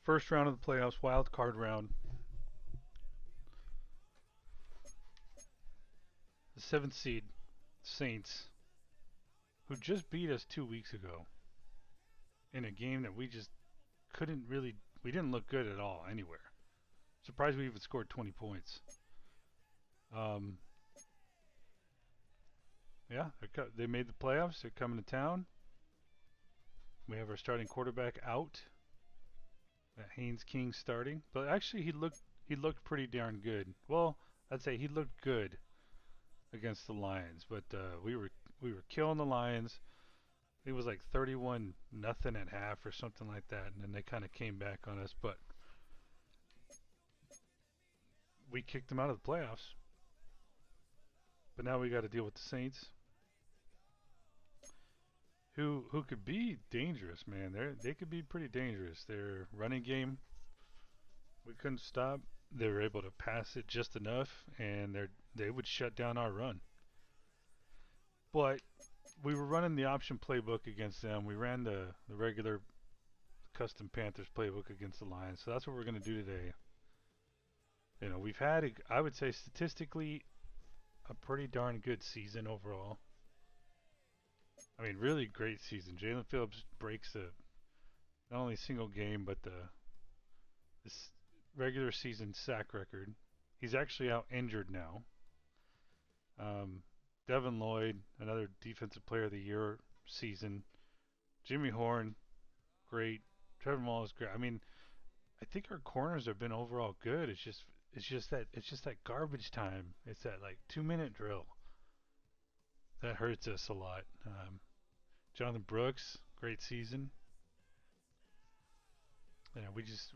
First round of the playoffs, wild card round. The seventh seed, Saints, who just beat us 2 weeks ago in a game that we just couldn't really. We didn't look good at all anywhere. Surprised we even scored 20 points. Um, yeah, they made the playoffs. They're coming to town. We have our starting quarterback out. Haynes King starting, but actually he looked pretty darn good. Well, I'd say he looked good against the Lions, but we were killing the Lions. It was like 31 nothing at half or something like that, and then they kind of came back on us, but we kicked them out of the playoffs. But now we got to deal with the Saints, who could be dangerous, man. They could be pretty dangerous. Their running game we couldn't stop. They were able to pass it just enough, and they would shut down our run. But we were running the option playbook against them. We ran the regular custom Panthers playbook against the Lions. So that's what we're going to do today. We've had, I would say, statistically, a pretty darn good season overall. I mean, really great season. Jalen Phillips breaks not only single game, but this regular season sack record. He's actually out injured now. Um, Devin Lloyd, another defensive player of the year season. Jimmy Horn, great. Trevor Wallace, great. I mean, I think our corners have been overall good. It's just that garbage time. It's that like 2 minute drill that hurts us a lot. Jonathan Brooks, great season. We just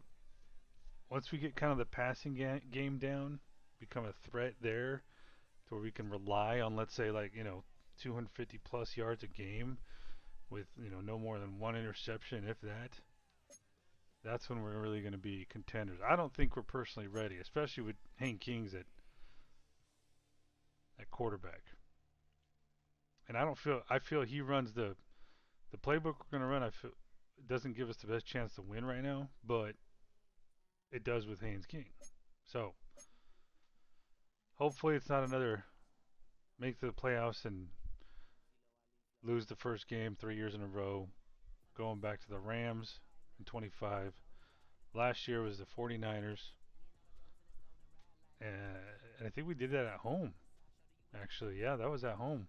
once we get kind of the passing game down, become a threat there to where we can rely on, let's say, like 250 plus yards a game with no more than one interception, if that. That's when we're really going to be contenders. I don't think we're personally ready, especially with Hank Kings at quarterback. And I feel he runs the playbook we're going to run. I feel it doesn't give us the best chance to win right now, but it does with Haynes King. So hopefully it's not another make the playoffs and lose the first game 3 years in a row, going back to the Rams in 25. Last year was the 49ers, and I think we did that at home. Actually, yeah, that was at home.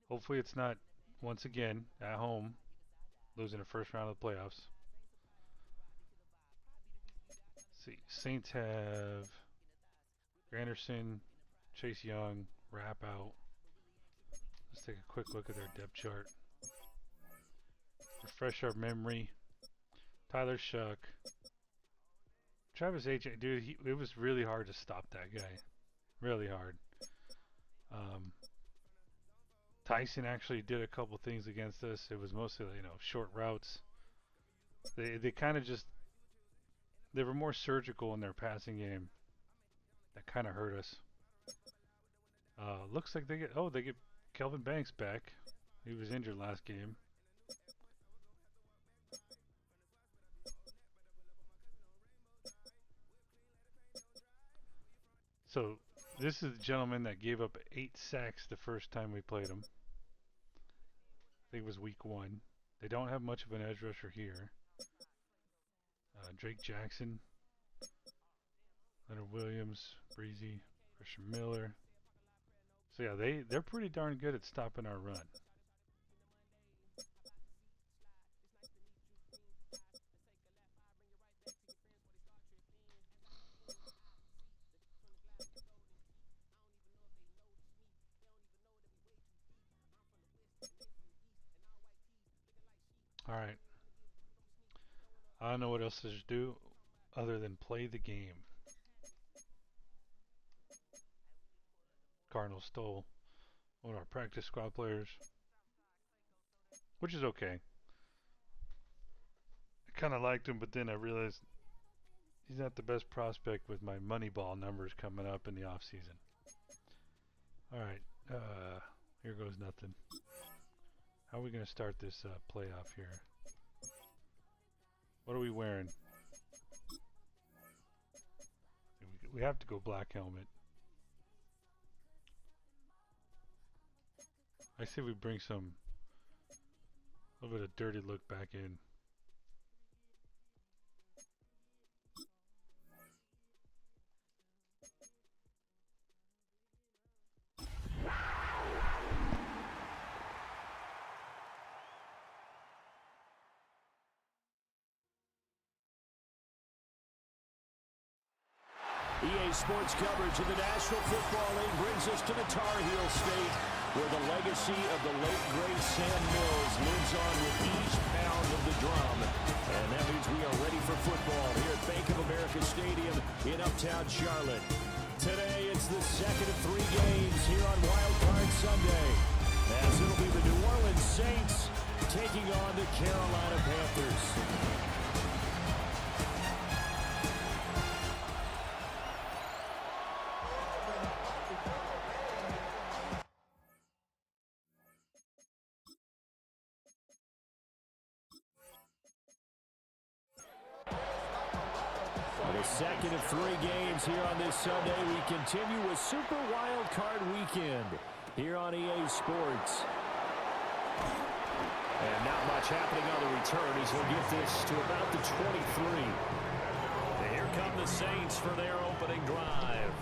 Hopefully it's not once again at home losing the first round of the playoffs. Let's see, Saints have Granderson, Chase Young, Wrap out. Let's take a quick look at their depth chart. Refresh our memory. Tyler Shuck, Travis H. Dude, it was really hard to stop that guy. Really hard. Um, Tyson actually did a couple things against us. It was mostly short routes. They kind of just they were more surgical in their passing game. That kind of hurt us. Looks like they get Kelvin Banks back. He was injured last game. So this is the gentleman that gave up 8 sacks the first time we played him. I think it was week 1. They don't have much of an edge rusher here. Drake Jackson, Leonard Williams, Breezy, Christian Miller. So yeah, they're pretty darn good at stopping our run. All right. I don't know what else to do other than play the game. Cardinals stole one of our practice squad players, which is okay. I kind of liked him, but then I realized he's not the best prospect with my Moneyball numbers coming up in the offseason. All right, here goes nothing. How are we going to start this playoff here? What are we wearing? We have to go black helmet. I say we bring a little bit of dirty look back in. EA Sports coverage of the National Football League brings us to the Tar Heel State, where the legacy of the late great Sam Mills lives on with each pound of the drum. And that means we are ready for football here at Bank of America Stadium in Uptown Charlotte. Today it's the second of 3 games here on Wild Card Sunday, as it'll be the New Orleans Saints taking on the Carolina Panthers. The second of 3 games here on this Sunday. We continue with Super Wild Card Weekend here on EA Sports. And not much happening on the return as he'll get this to about the 23. And here come the Saints for their opening drive.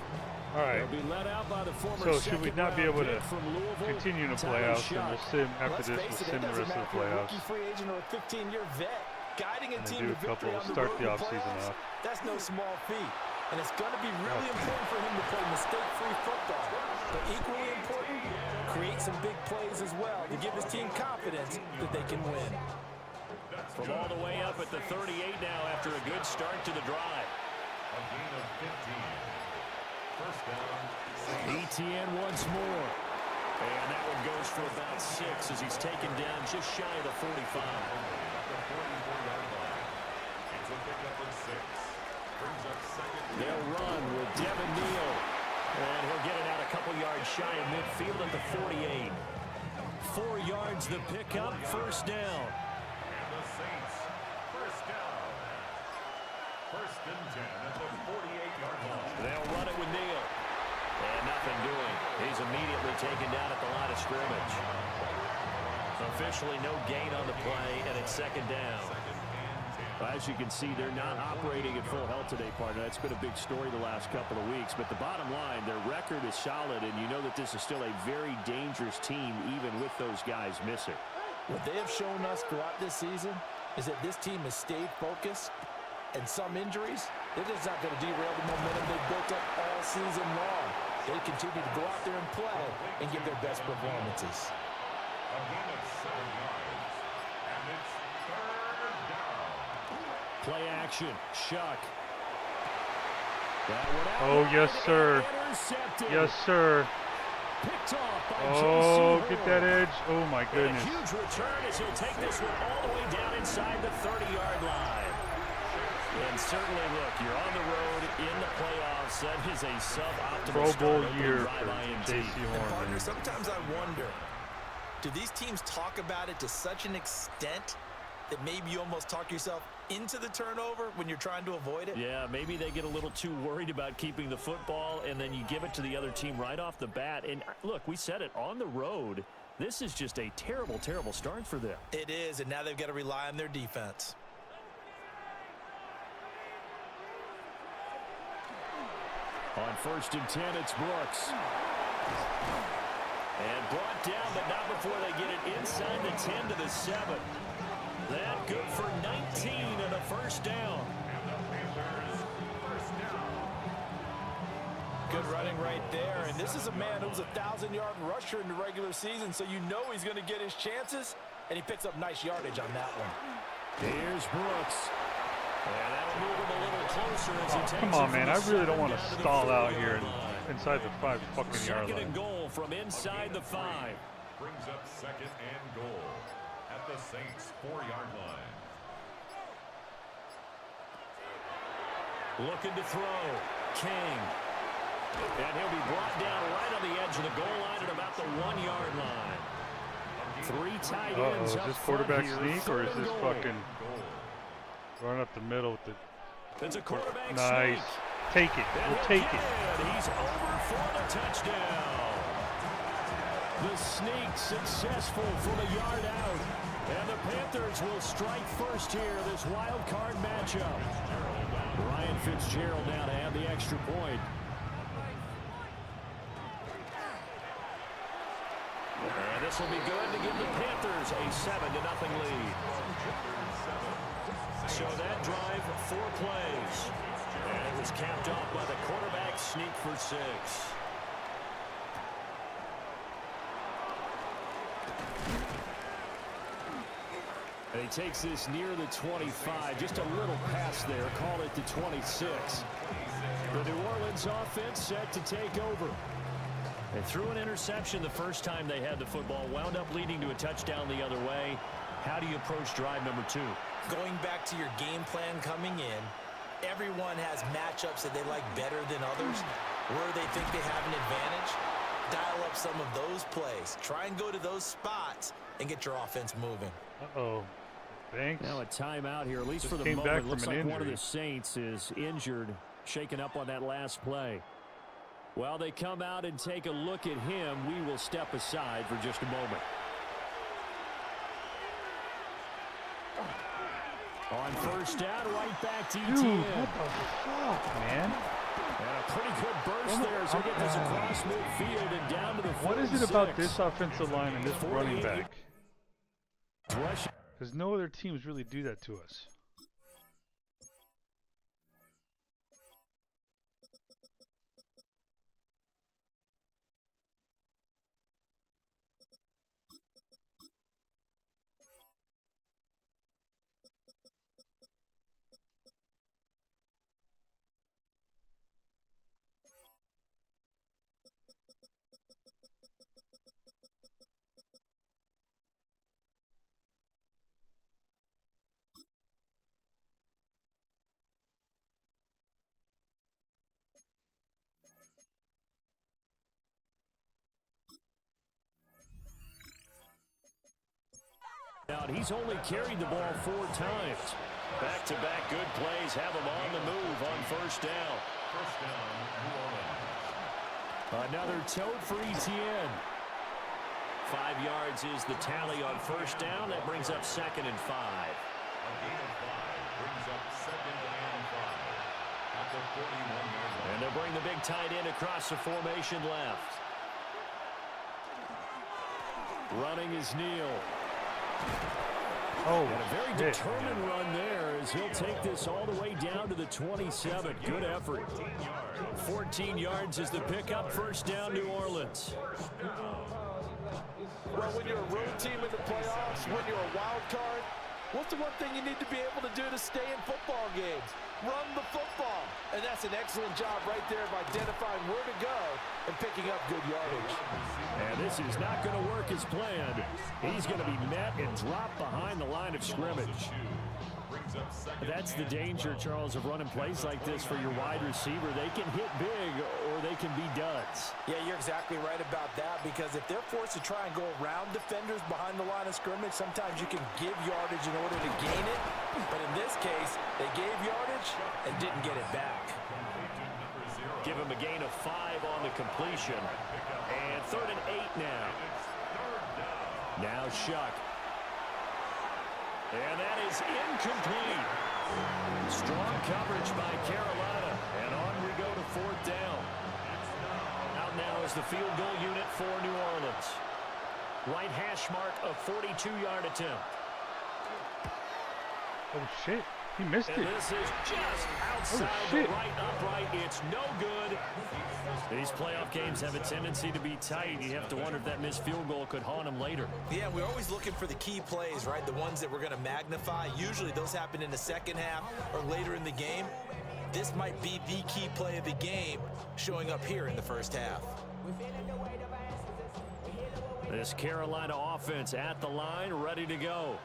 All right. They'll be led out by the former So should we not be able to continue in the playoffs, and we'll sim after this? We'll sim the rest of the playoffs. Free agent or a 15-year vet. Guiding a team to victory on the start road the in offseason off. That's no small feat. And it's going to be really important for him to play mistake-free football. But equally important, create some big plays as well to give his team confidence that they can win. From all the way up at the 38 now after a good start to the drive. A gain of 15. First down. ETN once more. And that one goes for about 6 as he's taken down just shy of the 45. They'll run with Devin Neal. And he'll get it out a couple yards shy of midfield at the 48. 4 yards the pickup, first down. And the Saints, first down. First and 10 at the 48-yard line. They'll run it with Neal. And nothing doing. He's immediately taken down at the line of scrimmage. Officially no gain on the play, and it's second down. As you can see, they're not operating at full health today, partner. That's been a big story the last couple of weeks. But the bottom line, their record is solid, and you know that this is still a very dangerous team, even with those guys missing. What they have shown us throughout this season is that this team has stayed focused, and some injuries, they're just not going to derail the momentum they've built up all season long. They continue to go out there and play and give their best performances. A gain of 7 yards. And it's third down. Play action, Shuck. Oh, yes, sir. Yes, sir. Picked off by Oh, get that edge. Oh, my A goodness. huge return as he'll take this one all the way down inside the 30-yard line. And certainly, look, you're on the road in the playoffs. That is a suboptimal Pro Bowl start year drive for INT. J.C. Horn. Partner, sometimes I wonder, do these teams talk about it to such an extent that maybe you almost talk yourself into the turnover when you're trying to avoid it? Yeah, maybe they get a little too worried about keeping the football, and then you give it to the other team right off the bat. And look, we said it, on the road, this is just a terrible, terrible start for them. It is, and now they've got to rely on their defense. On first and 10, it's Brooks. And brought down, but not before they get it inside the 10 to the 7. That good for 19 and a first down. And the Panthers, first down. Good running right there, and this is a man who was a 1,000-yard rusher in the regular season, so you know he's going to get his chances, and he picks up nice yardage on that one. Here's Brooks. And that'll move him a little closer as he takes Come on, it man. from I the really 7 don't want to down the stall out 40-yard here line. inside the 5 fucking yard Second line. and goal from inside the 5. Brings up second and goal at the Saints' 4-yard line. Looking to throw. King. And he'll be brought down right on the edge of the goal line at about the 1-yard line. 3 tight ends Is up this front quarterback here. sneak, or is Third and this goal. fucking run up the middle with the... It's a quarterback Nice. sneak. Take it. We'll take it. He's over for the touchdown. The sneak successful from a yard out. And the Panthers will strike first here, this wild card matchup. Ryan Fitzgerald now to have the extra point. And this will be good to give the Panthers a 7-0 lead. So that drive, 4 plays. And it was capped off by the quarterback sneak for 6. And he takes this near the 25. Just a little pass there. Call it the 26. The New Orleans offense set to take over. They threw an interception the first time they had the football. Wound up leading to a touchdown the other way. How do you approach drive number 2? Going back to your game plan coming in, everyone has matchups that they like better than others. Where they think they have an advantage, dial up some of those plays. Try and go to those spots and get your offense moving. Uh-oh. Thanks. Now a timeout here, at least Just for the came back moment. from Looks an like one of injury. the Saints is injured, shaken up on that last play. While they come out and take a look at him, we will step aside for just a moment. On first down, right back to Dude, ETN. what the fuck, man? And a pretty good burst there as he gets this across midfield and down to the 46. What is it about this offensive line and this running back? Rush. Because no other teams really do that to us. He's only carried the ball 4 times. Back-to-back good plays have him on the move on first down. Another tote for ETN. 5 yards is the tally on first down. That brings up 2nd and 5. A gain of 5 brings up 2nd and 5 at the 41-yard line. And they'll bring the big tight end across the formation left. Running is Neal. Oh, And a very determined run there as he'll take this all the way down to the 27. Good effort. 14 yards is the pickup. First down, New Orleans. Well, when you're a road team in the playoffs, when you're a wild card, what's the one thing you need to be able to do to stay in football games? Run the football. And that's an excellent job right there of identifying where to go and picking up good yardage. And this is not going to work as planned. He's going to be met and dropped behind the line of scrimmage. That's the danger, Charles, of running plays like this for your wide receiver. They can hit big or they can be duds. Yeah, you're exactly right about that, because if they're forced to try and go around defenders behind the line of scrimmage, sometimes you can give yardage in order to gain it. But in this case, they gave yardage and didn't get it back. Give him a gain of 5 on the completion. And 3rd and 8 now. Now Shuck. And that is incomplete. Strong coverage by Carolina. And on we go to 4th down. Out now is the field goal unit for New Orleans. Right hash mark, a 42-yard attempt. Oh, shit. He missed And it. this is just outside the shit. right upright. It's no good. These playoff games have a tendency to be tight. You have to wonder if that missed field goal could haunt them later. Yeah, we're always looking for the key plays, right? The ones that we're going to magnify. Usually those happen in the second half or later in the game. This might be the key play of the game showing up here in the first half. This Carolina offense at the line, ready to go.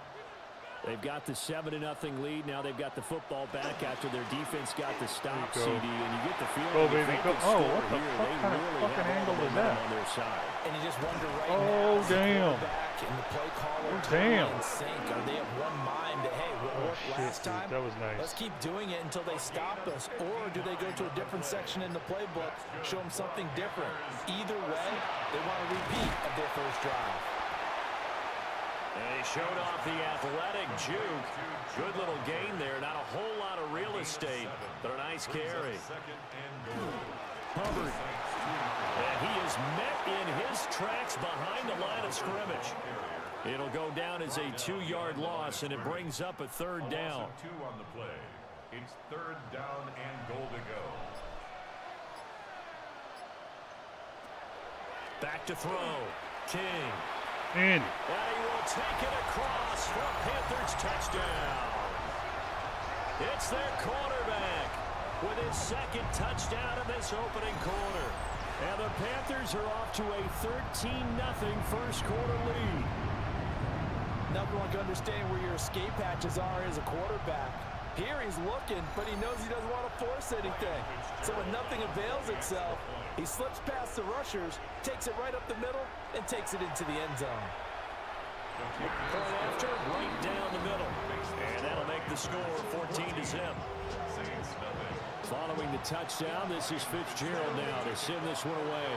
They've got the 7-0 lead. Now they've got the football back after their defense got the stop, CD. And you get the feeling Go, baby, go. Oh, what the here, fuck they kind of really fucking have angle all the was that? momentum on their side. And you just wonder right Oh, now, damn. And the play caller Damn. in sync. Are they of one mind that, hey, what worked last dude, time? that was nice. Let's keep doing it until they stop us. Or do they go to a different section in the playbook, show them something different? Either way, they want a repeat of their first drive. And he showed off the athletic juke. Good little gain there. Not a whole lot of real estate, but a nice carry. Hubbard. And he is met in his tracks behind the line of scrimmage. It'll go down as a 2-yard loss, and it brings up a third down. 2 on the play. It's third down and goal to go. Back to throw. King. In. And he will take it across for a Panthers touchdown. It's their quarterback with his second touchdown in this opening quarter. And the Panthers are off to a 13-0 first quarter lead. Number one, to understand where your escape hatches are as a quarterback. Here he's looking, but he knows he doesn't want to force anything. So when nothing avails itself, he slips past the rushers, takes it right up the middle, and takes it into the end zone. Point after, right down the middle. And that'll make the score 14-0. Following the touchdown, this is Fitzgerald now to send this one away.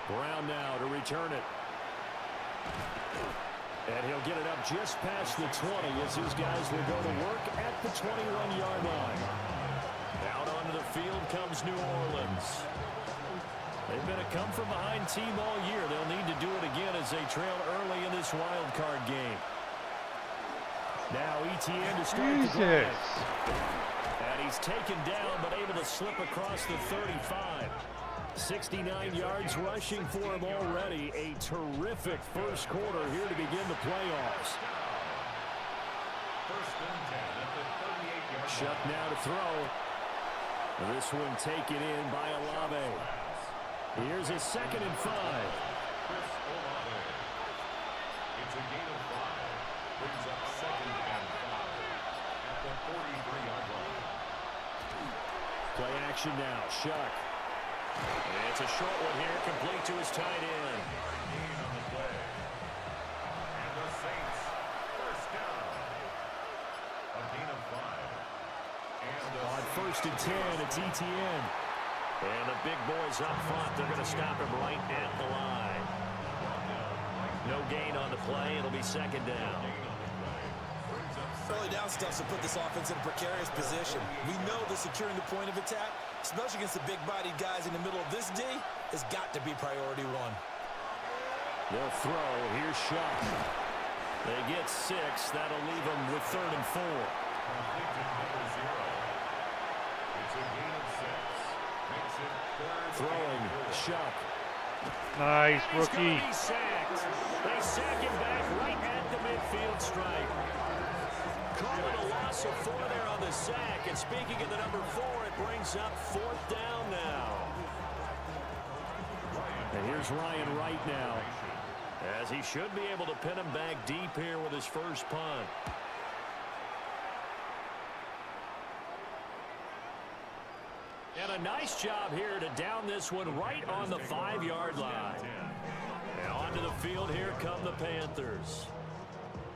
Brown now to return it. And he'll get it up just past the 20 as his guys will go to work at the 21-yard line. Out onto the field comes New Orleans. They've been a come-from-behind team all year. They'll need to do it again as they trail early in this wild card game. Now ETN to start the drive. And he's taken down but able to slip across the 35. 69 yards rushing for him already. A terrific first quarter here to begin the playoffs. First and 10 at the 38-yard line. Shuck now to throw. This one taken in by Olave. Here's a 2nd and 5. Chris Olave. It's a gain of 5. Brings up 2nd and 5 at the 43-yard line. Play action now. Shuck. And it's a short one here, complete to his tight end. Gain on the play. And the Saints, first down. A gain of 5. And the On 1st and 10, it's ETN. And the big boys up front, they're going to stop him right at the line. No gain on the play. It'll be 2nd down. Early down stuff to put this offense in a precarious position. We know that securing the point of attack, especially against the big-bodied guys in the middle of this D, has got to be priority 1. They'll throw. Here's Shuck. They get 6. That'll leave them with 3rd and 4. complete to number 0. It's a gain of 6. Makes it third. Throwing. Shuck. Nice, He's rookie. gonna be sacked. They sack him back right at the midfield stripe. Call it a loss of 4 there on the sack. And speaking of the number 4, it brings up 4th down now. And here's Ryan Wright now, as he should be able to pin him back deep here with his first punt. And a nice job here to down this one right on the 5-yard line. And onto the field, here come the Panthers.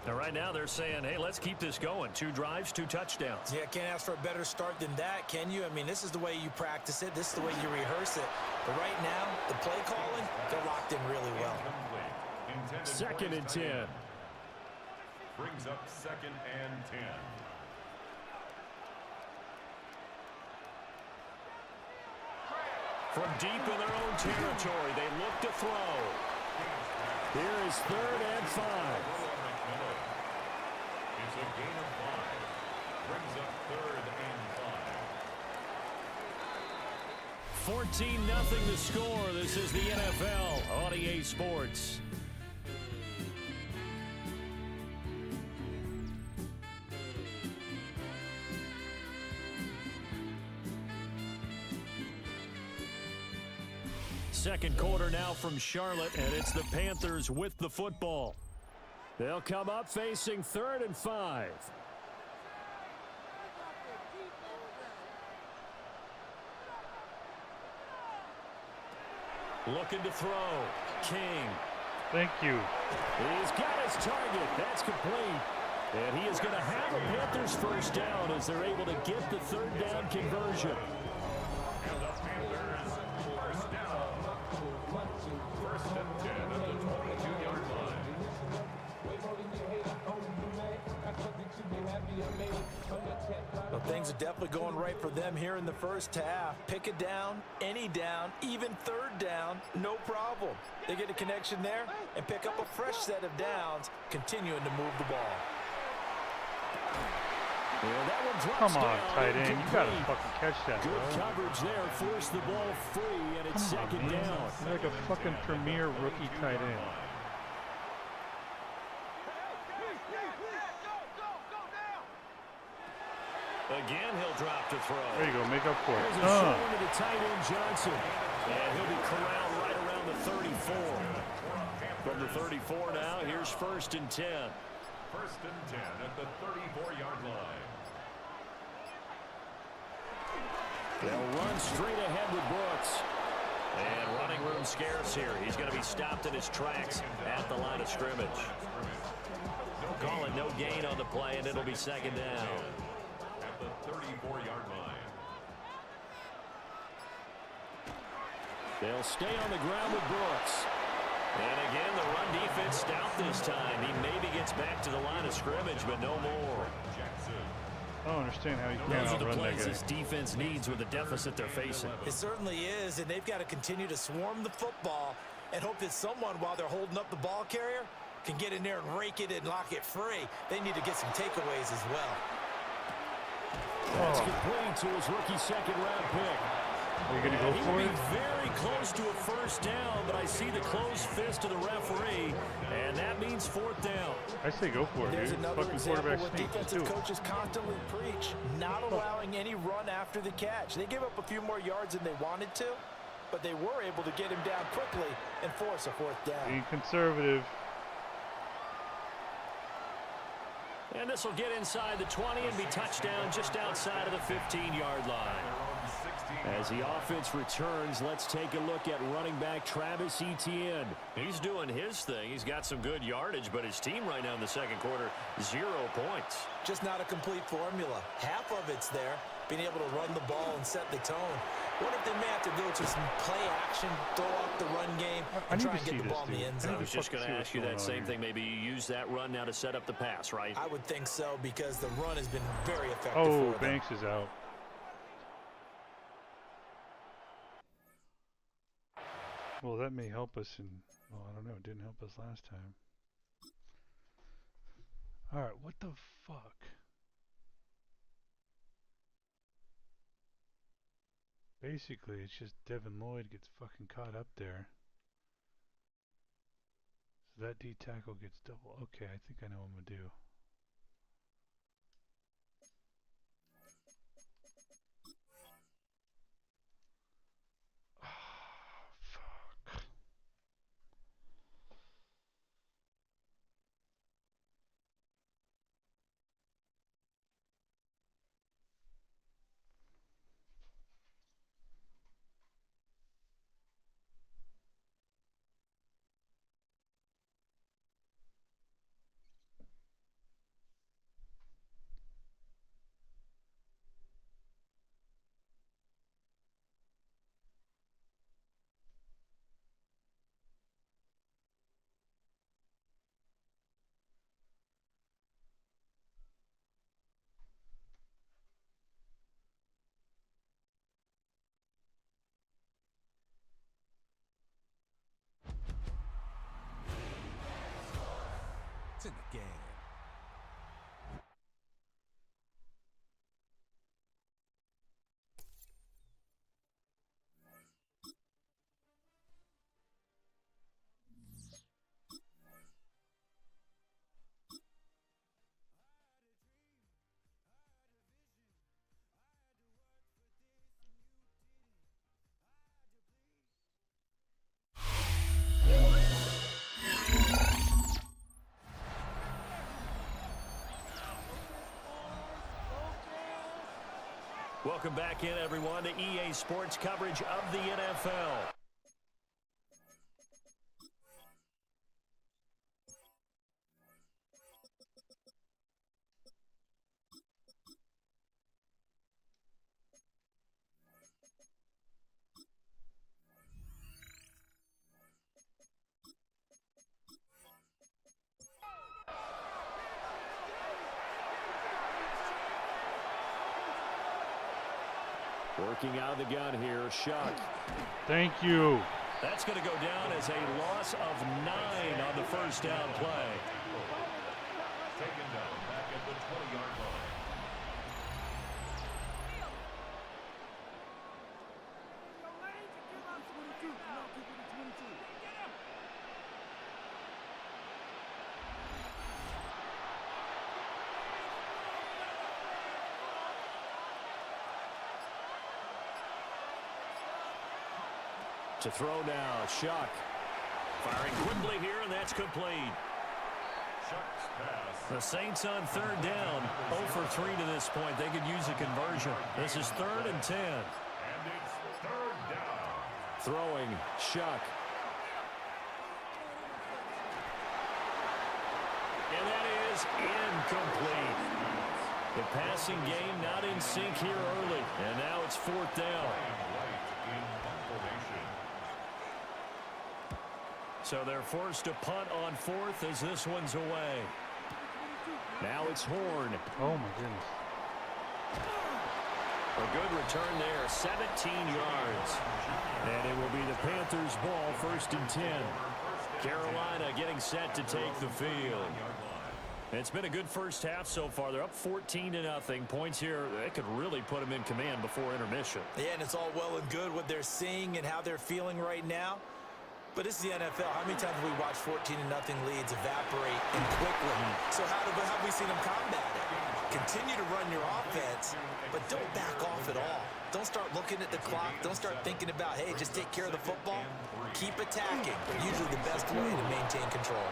Now, right now, they're saying, hey, let's keep this going. 2 drives, 2 touchdowns. Yeah, can't ask for a better start than that, can you? I mean, this is the way you practice it. This is the way you rehearse it. But right now, the play calling, they're locked in really well. 2nd and 10. Brings up 2nd and 10. From deep in their own territory, they look to throw. Here is 3rd and 5. It's a gain of 5. Brings up 3rd and 5. 14-0 the score. This is the NFL on EA Sports. Second quarter now from Charlotte, and it's the Panthers with the football. They'll come up facing 3rd and 5. Looking to throw. King. Thank you. He's got his target. That's complete. And he is going to have a Panthers first down as they're able to get the 3rd down conversion. And the Panthers first down. First and 10 at the 22-yard line. Well, things are definitely going right for them here in the first half. Pick a down, any down, even 3rd down, no problem. They get a connection there and pick up a fresh set of downs, continuing to move the ball. Yeah, that one drops Come on, down, tight end. You gotta incomplete. fucking catch that, Good bro. coverage there. Force the ball free, and it's second down. You're like a fucking premier rookie tight end. Again, he'll drop to throw. There you go. Make up for it. There's a short one to the tight end, Johnson. And he'll be corralled right around the 34. From the 34 now, here's 1st and 10. First and 10 at the 34-yard line. They'll run straight ahead with Brooks. And running room scarce here. He's going to be stopped in his tracks at the line of scrimmage. Calling no gain on the play, and it'll be second down. At the 34-yard line. They'll stay on the ground with Brooks. And again, the run defense stout this time. He maybe gets back to the line of scrimmage, but no more. Jackson. I don't understand how you Those can't are the outrun that plays guy. this defense needs with the deficit they're facing. It certainly is, and they've got to continue to swarm the football and hope that someone, while they're holding up the ball carrier, can get in there and rake it and lock it free. They need to get some takeaways as well. That's complete to his rookie second-round pick. Are you going to go He for would it? be very close to a first down, but I see the closed fist of the referee, and that means 4th down. I say go for it, There's dude. another Fucking example quarterback what sneak. Let's do defensive it. coaches constantly preach, not allowing any run after the catch. They gave up a few more yards than they wanted to, but they were able to get him down quickly and force a 4th down. Being conservative. And this will get inside the 20 and be touchdown just outside of the 15-yard line. As the offense returns, let's take a look at running back Travis Etienne. He's doing his thing. He's got some good yardage, but his team right now in the second quarter, 0 points. Just not a complete formula. Half of it's there, being able to run the ball and set the tone. What if they may have to go to some play action, throw off the run game, I and need try to and get see the this, ball in the dude. end I zone? need I was just going to ask you that same thing. Maybe you use that run now to set up the pass, right? I would think so, because the run has been very effective Oh, for them. Banks is out. Well, that may help us in... Well, I don't know. It didn't help us last time. Alright, what the fuck? Basically, it's just Devin Lloyd gets fucking caught up there. So that D tackle gets double. Okay, I think I know what I'm gonna do. Fuck. Welcome back in, everyone, to EA Sports coverage of the NFL. Working out of the gun here, Shuck. Thank you. That's going to go down as a loss of 9 on the first down play. Taken down back at the 20-yard line. To throw now, Shuck. Firing quickly here, and that's complete. Shuck's pass. The Saints on third down. 0 for 3 to this point. They could use a conversion. This is 3rd and 10. And it's 3rd down. Throwing, Shuck. And that is incomplete. The passing game not in sync here early. And now it's 4th down. Right in formation. So they're forced to punt on 4th as this one's away. Now it's Horn. Oh, my goodness. A good return there, 17 yards. And it will be the Panthers' ball, 1st and 10. Carolina getting set to take the field. It's been a good first half so far. They're up 14-0. Points here, they could really put them in command before intermission. Yeah, and it's all well and good what they're seeing and how they're feeling right now. But this is the NFL. How many times have we watched 14-0 leads evaporate and quickly? So how have we seen them combat it? Continue to run your offense, but don't back off at all. Don't start looking at the clock. Don't start thinking about, hey, just take care of the football. Keep attacking. Usually the best way to maintain control.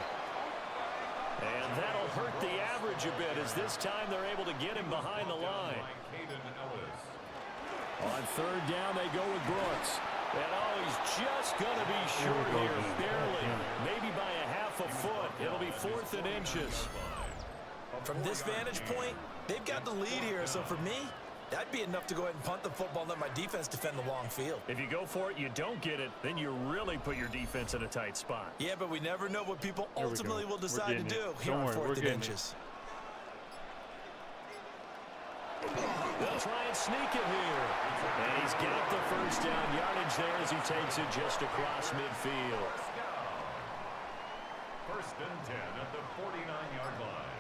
And that'll hurt the average a bit as this time they're able to get him behind the line. On 3rd down, they go with Brooks. And he's just going to be short here, barely, maybe by a half a foot. It'll be 4th and inches. From this vantage point, they've got the lead here. So for me, that'd be enough to go ahead and punt the football and let my defense defend the long field. If you go for it, you don't get it, then you really put your defense in a tight spot. Yeah, but we never know what people ultimately will decide to do here on 4th and inches. They'll try and sneak it here. And he's got the first down yardage there as he takes it just across midfield. 1st and 10 at the 49-yard line.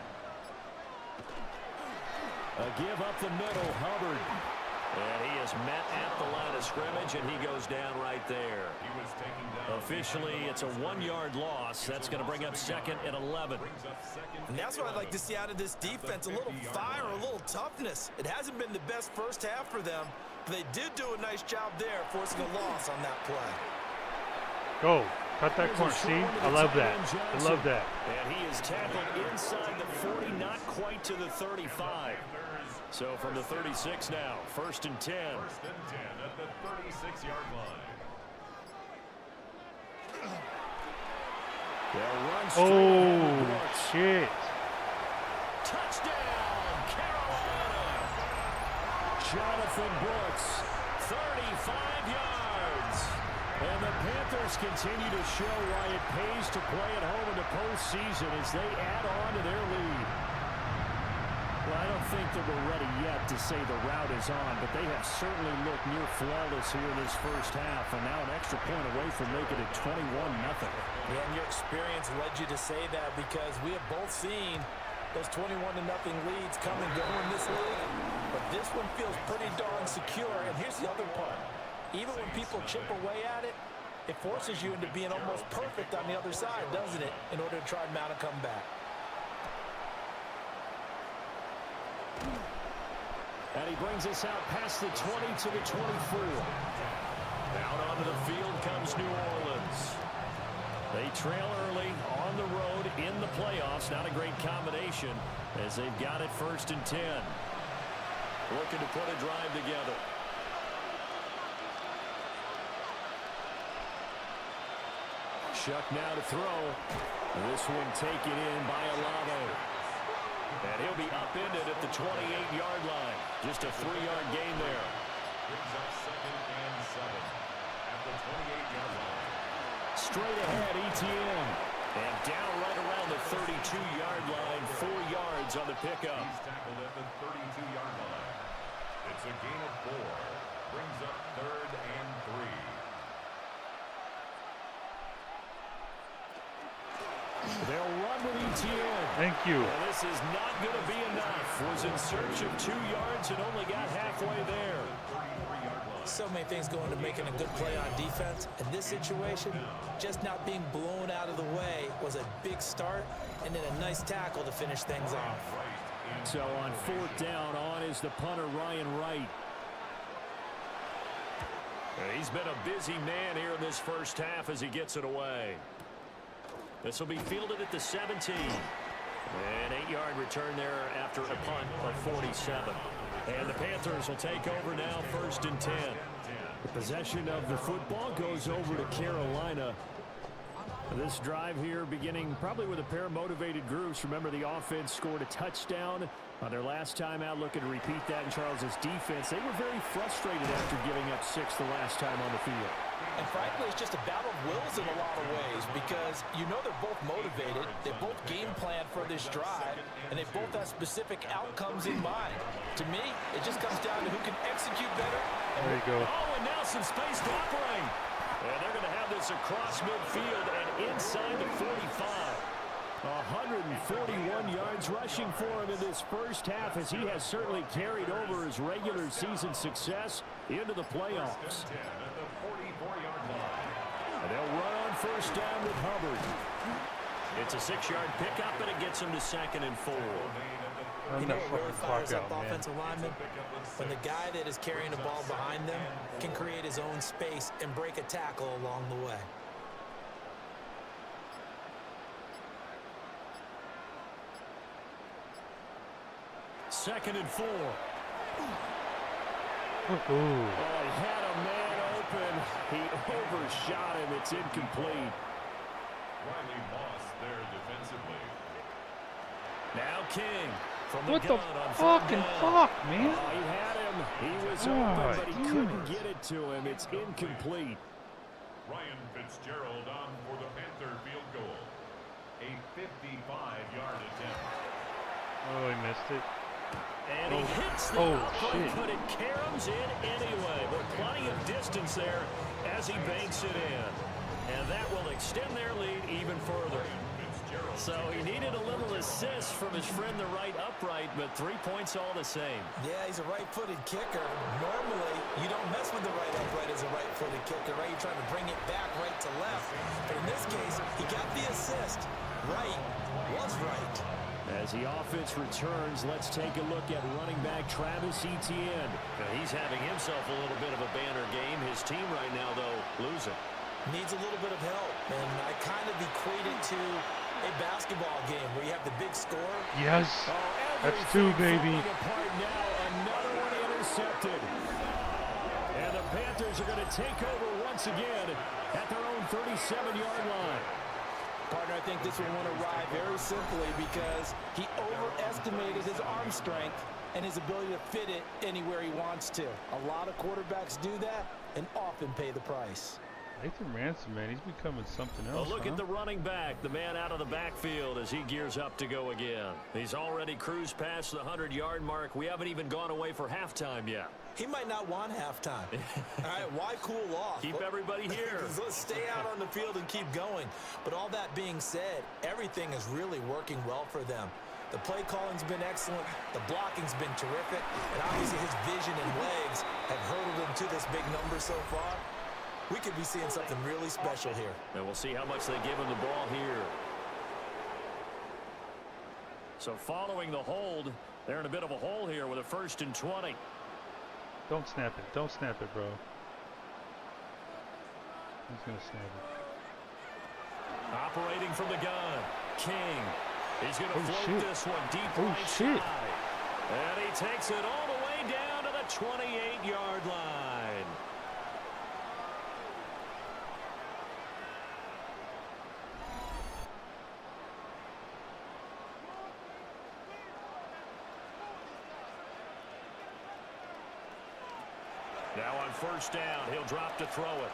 A give up the middle, Hubbard. And he is met at the line of scrimmage, and he goes down right there. He was taken down. Officially, it's a 1-yard loss. That's going to bring up 2nd and 11. And that's what I'd like to see out of this defense, a little fire, a little toughness. It hasn't been the best first half for them, but they did do a nice job there, forcing a loss on that play. Go. Cut that corner. See? I love that. I love that. And he is tackled inside the 40, not quite to the 35. So from the 36 now, 1st and 10. 1st and 10 at the 36-yard line. They'll run straight. Oh, shit. Touchdown, Carolina. Jonathan Brooks, 35 yards. And the Panthers continue to show why it pays to play at home in the postseason as they add on to their lead. Well, I don't think that we're ready yet to say the route is on, but they have certainly looked near flawless here in this first half, and now an extra point away from making it 21-0. Yeah, and your experience led you to say that because we have both seen those 21-0 leads come and go in this league, but this one feels pretty darn secure. And here's the other part. Even when people chip away at it, it forces you into being almost perfect on the other side, doesn't it, in order to try and mount a comeback. And he brings us out past the 20 to the 24. Out onto the field comes New Orleans. They trail early on the road in the playoffs. Not a great combination as they've got it 1st and 10. looking to put a drive together. Shuck now to throw. This one taken in by Olave. And he'll be upended at the 28-yard line. Just a 3-yard gain there. Brings up 2nd and 7 at the 28-yard line. Straight ahead, Etienne. And down right around the 32-yard line. 4 yards on the pickup. He's tackled at the 32-yard line. It's a gain of 4. Brings up 3rd and 3. They'll run with Etienne. Thank you. Well, this is not going to be enough. Was in search of 2 yards and only got halfway there. So many things go into making a good play on defense. In this situation, just not being blown out of the way was a big start, and then a nice tackle to finish things off. So on 4th down, on is the punter, Ryan Wright. He's been a busy man here in this first half as he gets it away. This will be fielded at the 17. An 8-yard return there after a punt of 47. And the Panthers will take over now, 1st and 10. The possession of the football goes over to Carolina. This drive here beginning probably with a pair of motivated groups. Remember, the offense scored a touchdown on their last time out, looking to repeat that in Charles's defense. They were very frustrated after giving up 6 the last time on the field. And frankly, it's just a battle of wills in a lot of ways because you know they're both motivated, they both game plan for this drive, and they both have specific outcomes in mind. To me, it just comes down to who can execute better. There you go. Oh, and now some space to operate. And they're going to have this across midfield and inside the 45. 141 yards rushing for him in this first half as he has certainly carried over his regular season success into the playoffs. And they'll run on 1st down with Hubbard. It's a 6-yard pickup, and it gets him to 2nd and 4. You know what really fires up offensive linemen? When the guy that is carrying the ball behind them can create his own space and break a tackle along the way. Second and 4. Ooh. Oh, he had a man open. He overshot him. It's incomplete. Riley Moss there defensively. Now King from the What the gun on fucking fuck, man? Oh, he had him. He was Oh, open, but he damn couldn't it. get it to him. It's incomplete. Ryan Fitzgerald on for the Panther field goal. A 55-yard attempt. Oh, he missed it. And he hits the upright, but it caroms in anyway. But plenty of distance there as he banks it in. And that will extend their lead even further. So he needed a little assist from his friend the right upright, but 3 points all the same. Yeah, he's a right-footed kicker. Normally, you don't mess with the right upright as a right-footed kicker, right? You're trying to bring it back right to left. But in this case, he got the assist. Right was right. As the offense returns, let's take a look at running back Travis Etienne. He's having himself a little bit of a banner game. His team right now, though, losing. Needs a little bit of help. And I kind of equate it to a basketball game where you have the big score. Yes. That's 2, baby. Apart now, another one intercepted. And the Panthers are going to take over once again at their own 37-yard line. Partner, I think this one won a ride very simply because he overestimated his arm strength and his ability to fit it anywhere he wants to. A lot of quarterbacks do that and often pay the price. Nathan Ransom, man, he's becoming something else. A look at the running back, the man out of the backfield as he gears up to go again. He's already cruised past the 100-yard mark. We haven't even gone away for halftime yet. He might not want halftime. All right, why cool off? Keep everybody here. Let's stay out on the field and keep going. But all that being said, everything is really working well for them. The play calling's been excellent. The blocking's been terrific. And obviously his vision and legs have hurdled him to this big number so far. We could be seeing something really special here. And we'll see how much they give him the ball here. So following the hold, they're in a bit of a hole here with a 1st and 20. Don't snap it. Don't snap it, bro. He's going to snap it. Operating from the gun, King. He's going to float shit. this one deep Oh, right shit. side. And he takes it all the way down. 28-yard line. Now on first down, he'll drop to throw it.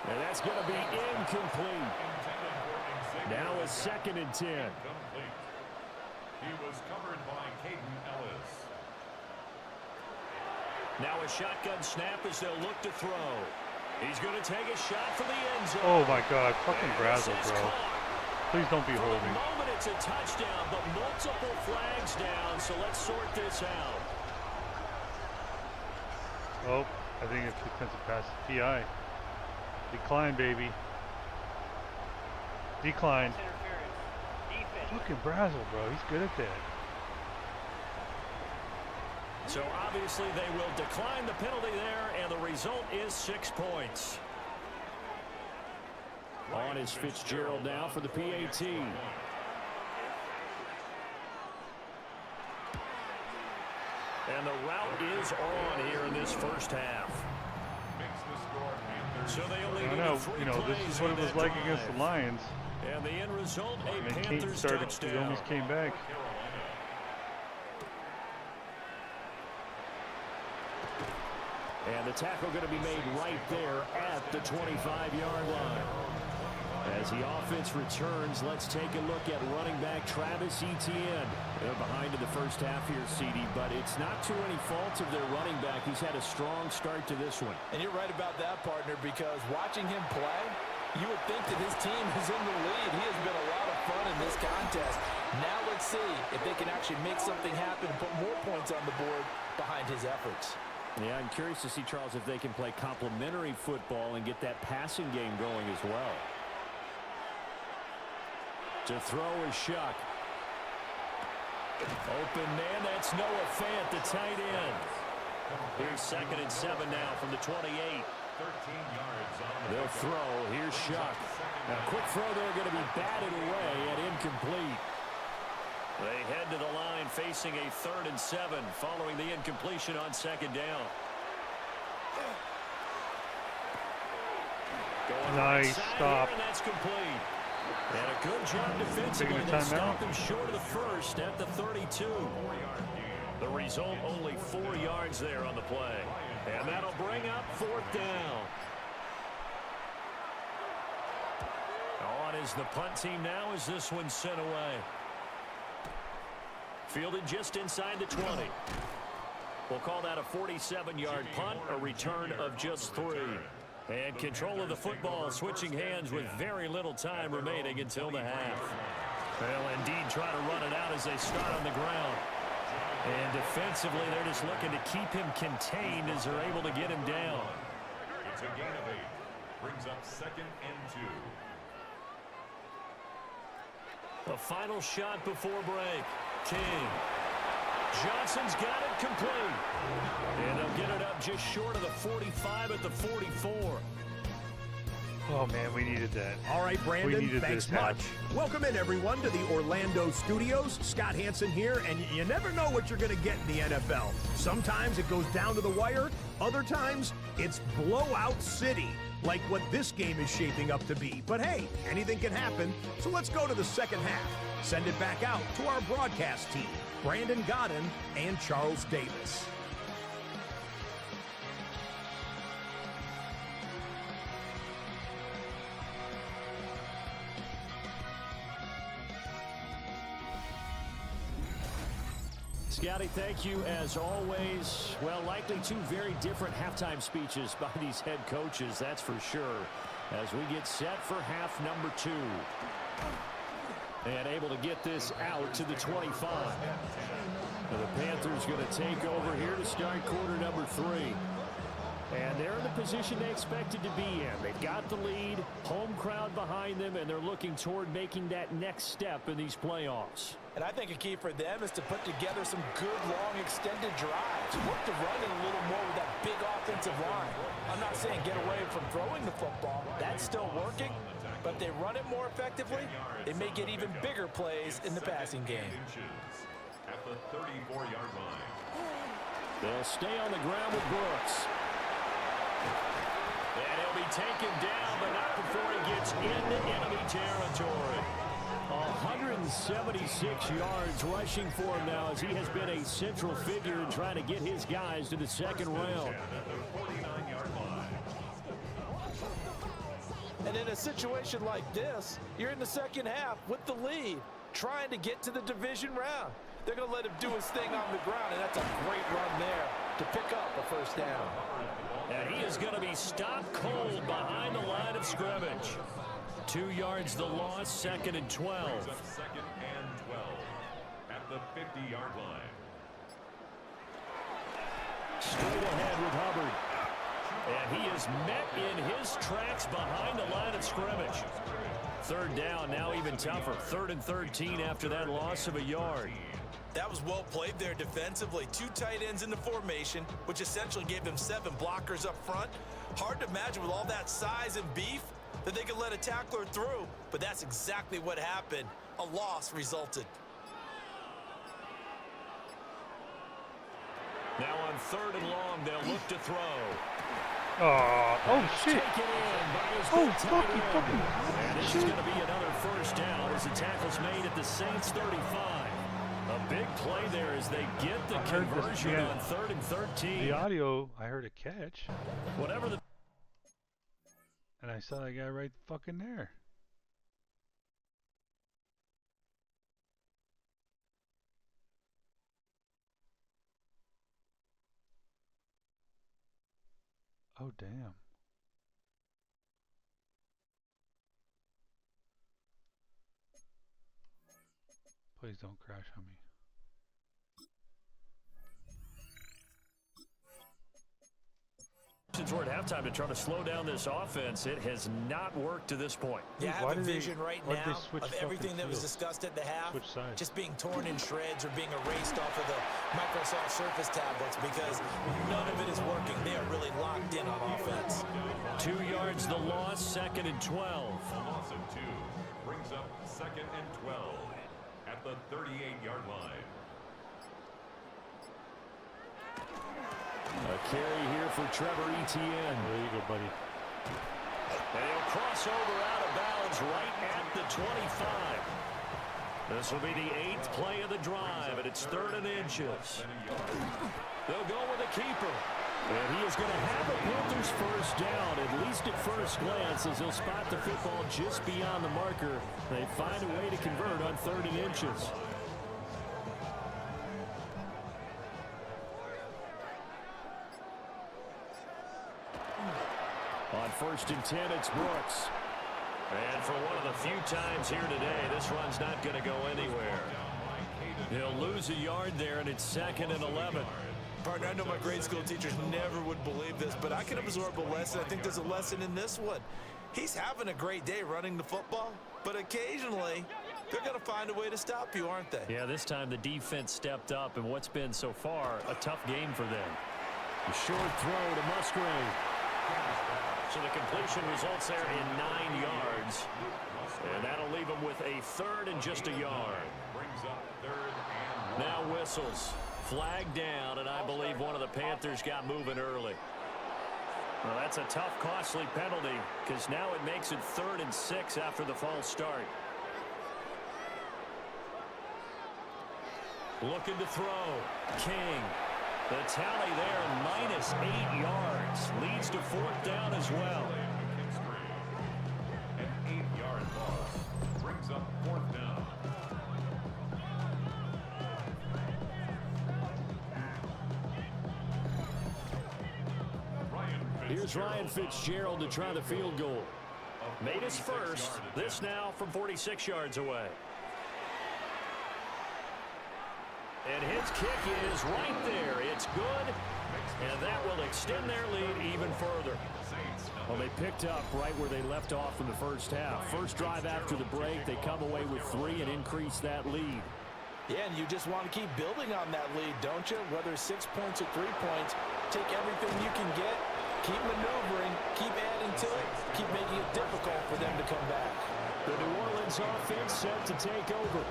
And that's going to be incomplete. Now a 2nd and 10. He was covered by Caden Ellis. Now a shotgun snap as they'll look to throw. He's going to take a shot for the end zone. Oh my God, fucking Brazzle, bro. Please don't be For holding. the moment, it's a touchdown, but multiple flags down, so let's sort this out. Oh, I think it's defensive pass. PI. Decline, baby. Decline. Fucking Brazzle, bro. He's good at that. So obviously they will decline the penalty there, and the result is 6 points. On is Fitzgerald now for the PAT. And the route is on here in this first half. So they only need 3 this plays is what on it was that like drive. against the Lions. And the end result, a And Kane Panthers started, touchdown. he almost came back. And the tackle going to be made right there at the 25-yard line. As the offense returns, let's take a look at running back Travis Etienne. They're behind in the first half here, CD, but it's not to any fault of their running back. He's had a strong start to this one. And you're right about that, partner, because watching him play, you would think that his team is in the lead. He has been a lot of fun in this contest. Now let's see if they can actually make something happen and put more points on the board behind his efforts. Yeah, I'm curious to see, Charles, if they can play complementary football and get that passing game going as well. To throw is Shuck. Open man, that's Noah Fant, the tight end. Here's 2nd and 7 now from the 28. 13 yards on the They'll throw. Here's Shuck. Now, quick throw there, going to be batted away and incomplete. They head to the line facing a 3rd and 7 following the incompletion on 2nd down. Going Nice right stop. here, and that's complete. And a good job defensively Taking a to stop timeout. him short of the first at the 32. The result, only 4 yards there on the play. And that'll bring up 4th down. On is the punt team now as this one's sent away. Fielded just inside the 20. We'll call that a 47-yard punt, a return of just 3. And control of the football switching hands with very little time remaining until the half. They'll indeed try to run it out as they start on the ground. And defensively, they're just looking to keep him contained as they're able to get him down. It's a gain of 8. Brings up 2nd and 2. A final shot before break. King. Johnson's got it complete. And they'll get it up just short of the 45 at the 44. Oh man, we needed that. All right, We Brandon, needed thanks this half. much. Welcome in, everyone, to the Orlando studios. Scott Hansen here, and you never know what you're going to get in the NFL. Sometimes it goes down to the wire. Other times, it's blowout city, like what this game is shaping up to be. But hey, anything can happen, so let's go to the second half. Send it back out to our broadcast team, Brandon Godden and Charles Davis. Scotty, thank you as always. Well, likely 2 very different halftime speeches by these head coaches, that's for sure, as we get set for half number 2. And able to get this out to the 25. Now the Panthers going to take over here to start quarter number 3. And they're in the position they expected to be in. They've got the lead, home crowd behind them, and they're looking toward making that next step in these playoffs. And I think a key for them is to put together some good, long, extended drives. Work the run in a little more with that big offensive line. I'm not saying get away from throwing the football. That's still working. But if they run it more effectively, they may get even bigger plays in the passing game. At the 34-yard line. They'll stay on the ground with Brooks. And he'll be taken down, but not before he gets into enemy territory. 176 yards rushing for him now, as he has been a central figure in trying to get his guys to the second round. And in a situation like this, you're in the second half with the lead, trying to get to the division round. They're going to let him do his thing on the ground, and that's a great run there to pick up a first down. And he is going to be stopped cold behind the line of scrimmage. 2 yards the loss, 2nd and 12. 2nd and 12 at the 50-yard line. Straight ahead with Hubbard. And he is met in his tracks behind the line of scrimmage. 3rd down, now even tougher. 3rd and 13 after that loss of a yard. That was well played there defensively. 2 tight ends in the formation, which essentially gave them 7 blockers up front. Hard to imagine with all that size and beef that they could let a tackler through, but that's exactly what happened. A loss resulted. Now on 3rd and long, they'll look to throw. Oh shit! Taken in by his Oh, big tight end. fucking And this is going to be another first down as the tackle's made at the Saints 35. A big play there as they get the conversion on 3rd and 13. The audio, I heard a catch, Whatever the and I saw that guy right fucking there. Oh damn. Please don't crash on me. We're at halftime to try to slow down this offense. It has not worked to this point. You have a vision right now of everything that was fields? discussed at the half Switch sides. just being torn in shreds or being erased off of the Microsoft Surface tablets because none of it is working. They are really locked in on offense. 2 yards the loss, 2nd and 12. A loss of 2 brings up 2nd and 12 at the 38-yard line. A carry here for Trevor Etienne. There you go, buddy. And he'll cross over out of bounds right at the 25. This will be the 8th play of the drive, and it's 3rd and inches. They'll go with a keeper. And he is going to have a Panthers first down, at least at first glance, as he'll spot the football just beyond the marker. They find a way to convert on 3rd and inches. On 1st and 10, it's Brooks. And for one of the few times here today, this run's not going to go anywhere. He'll lose a yard there, and it's 2nd and 11. Partner, I know my grade school teachers never would believe this, but I can absorb a lesson. I think there's a lesson in this one. He's having a great day running the football, but occasionally they're going to find a way to stop you, aren't they? Yeah, this time the defense stepped up, and what's been so far a tough game for them. A short throw to Musgrave. So the completion results there in 9 yards. And that'll leave him with a 3rd and just a yard. Brings up 3rd and 1. Now whistles. Flag down, and I believe one of the Panthers got moving early. Well, that's a tough, costly penalty, because now it makes it 3rd and 6 after the false start. Looking to throw. King. The tally there, minus 8 yards. Leads to 4th down as well. An 8-yard loss brings up 4th down. Here's Ryan Fitzgerald to try the field goal. Made his first. This now from 46 yards away. And his kick is right there. It's good, and that will extend their lead even further. Well, they picked up right where they left off in the first half. First drive after the break, they come away with 3 and increase that lead. Yeah, and you just want to keep building on that lead, don't you? Whether it's 6 points or 3 points, take everything you can get, keep maneuvering, keep adding to it, keep making it difficult for them to come back. The New Orleans offense set to take over.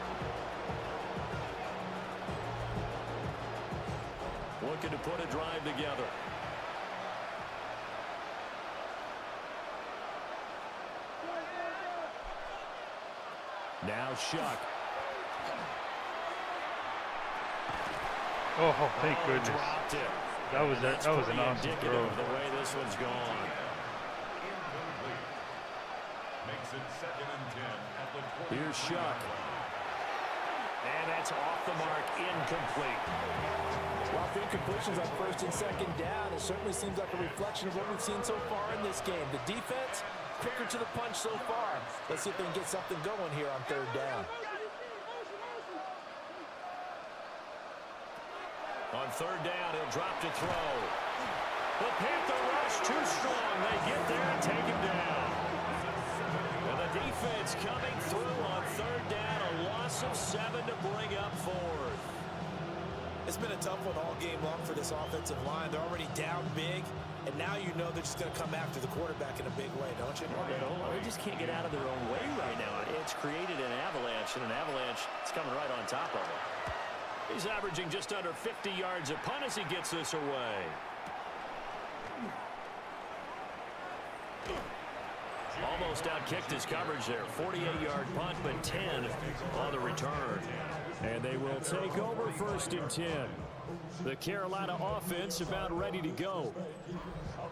1 looking to put a drive together. Now Shuck. Oh, thank goodness. Dropped it. That was an awesome throw. Of the way this one's gone. Makes it 2nd and 10 at the 20. Here's Shuck. And that's off the mark, incomplete. Well, the incompletions on 1st and 2nd down, it certainly seems like a reflection of what we've seen so far in this game. The defense, quicker to the punch so far. Let's see if they can get something going here on 3rd down. On 3rd down, he'll drop to throw. The Panther rush too strong. They get there and take him down. And the defense coming through on 3rd down. A loss of 7 to bring up 4th. It's been a tough one all game long for this offensive line. They're already down big, and now you know they're just going to come after the quarterback in a big way, don't you? They just can't get out of their own way right now. It's created an avalanche, and an avalanche is coming right on top of them. He's averaging just under 50 yards a punt as he gets this away. Almost outkicked his coverage there. 48-yard punt, but 10 on the return. And they will take over 1st and 10. The Carolina offense about ready to go.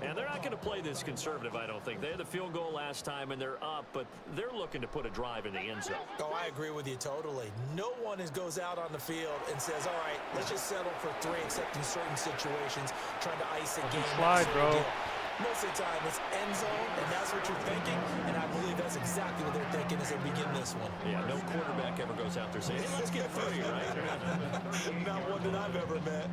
And they're not going to play this conservative, I don't think. They had the field goal last time, and they're up, but they're looking to put a drive in the end zone. Oh, I agree with you totally. No one goes out on the field and says, all right, let's just settle for 3, except in certain situations, trying to ice a game. Slide, bro. Most of the time, it's end zone, and that's what you're thinking, and I believe that's exactly what they're thinking as they begin this one. Yeah, no quarterback ever goes out there saying, hey, let's get 3, right? Not one that I've ever met.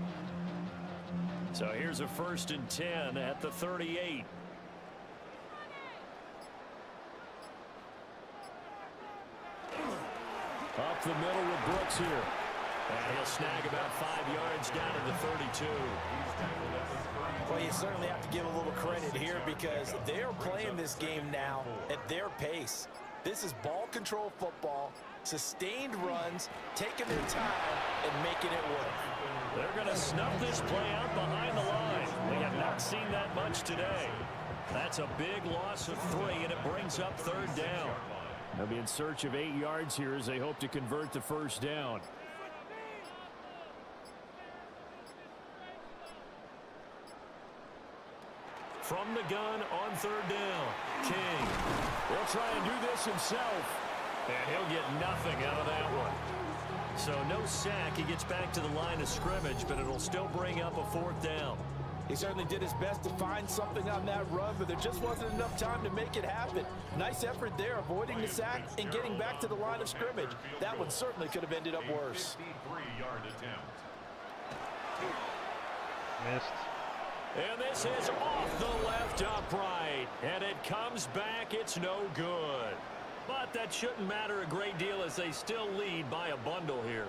So here's a 1st and 10 at the 38. Up the middle with Brooks here. And he'll snag about 5 yards down to the 32. Well, you certainly have to give a little credit here because they're playing this game now at their pace. This is ball control football, sustained runs, taking their time, and making it work. They're going to snuff this play out behind the line. We have not seen that much today. That's a big loss of 3, and it brings up 3rd down. They'll be in search of 8 yards here as they hope to convert the 1st down. From the gun on 3rd down, King. He'll try and do this himself, and he'll get nothing out of that one. So no sack. He gets back to the line of scrimmage, but it'll still bring up a 4th down. He certainly did his best to find something on that run, but there just wasn't enough time to make it happen. Nice effort there, avoiding the sack and getting back to the line of scrimmage. That one certainly could have ended up worse. 53-yard attempt. Missed. And this is off the left upright, and it comes back. It's no good. But that shouldn't matter a great deal as they still lead by a bundle here.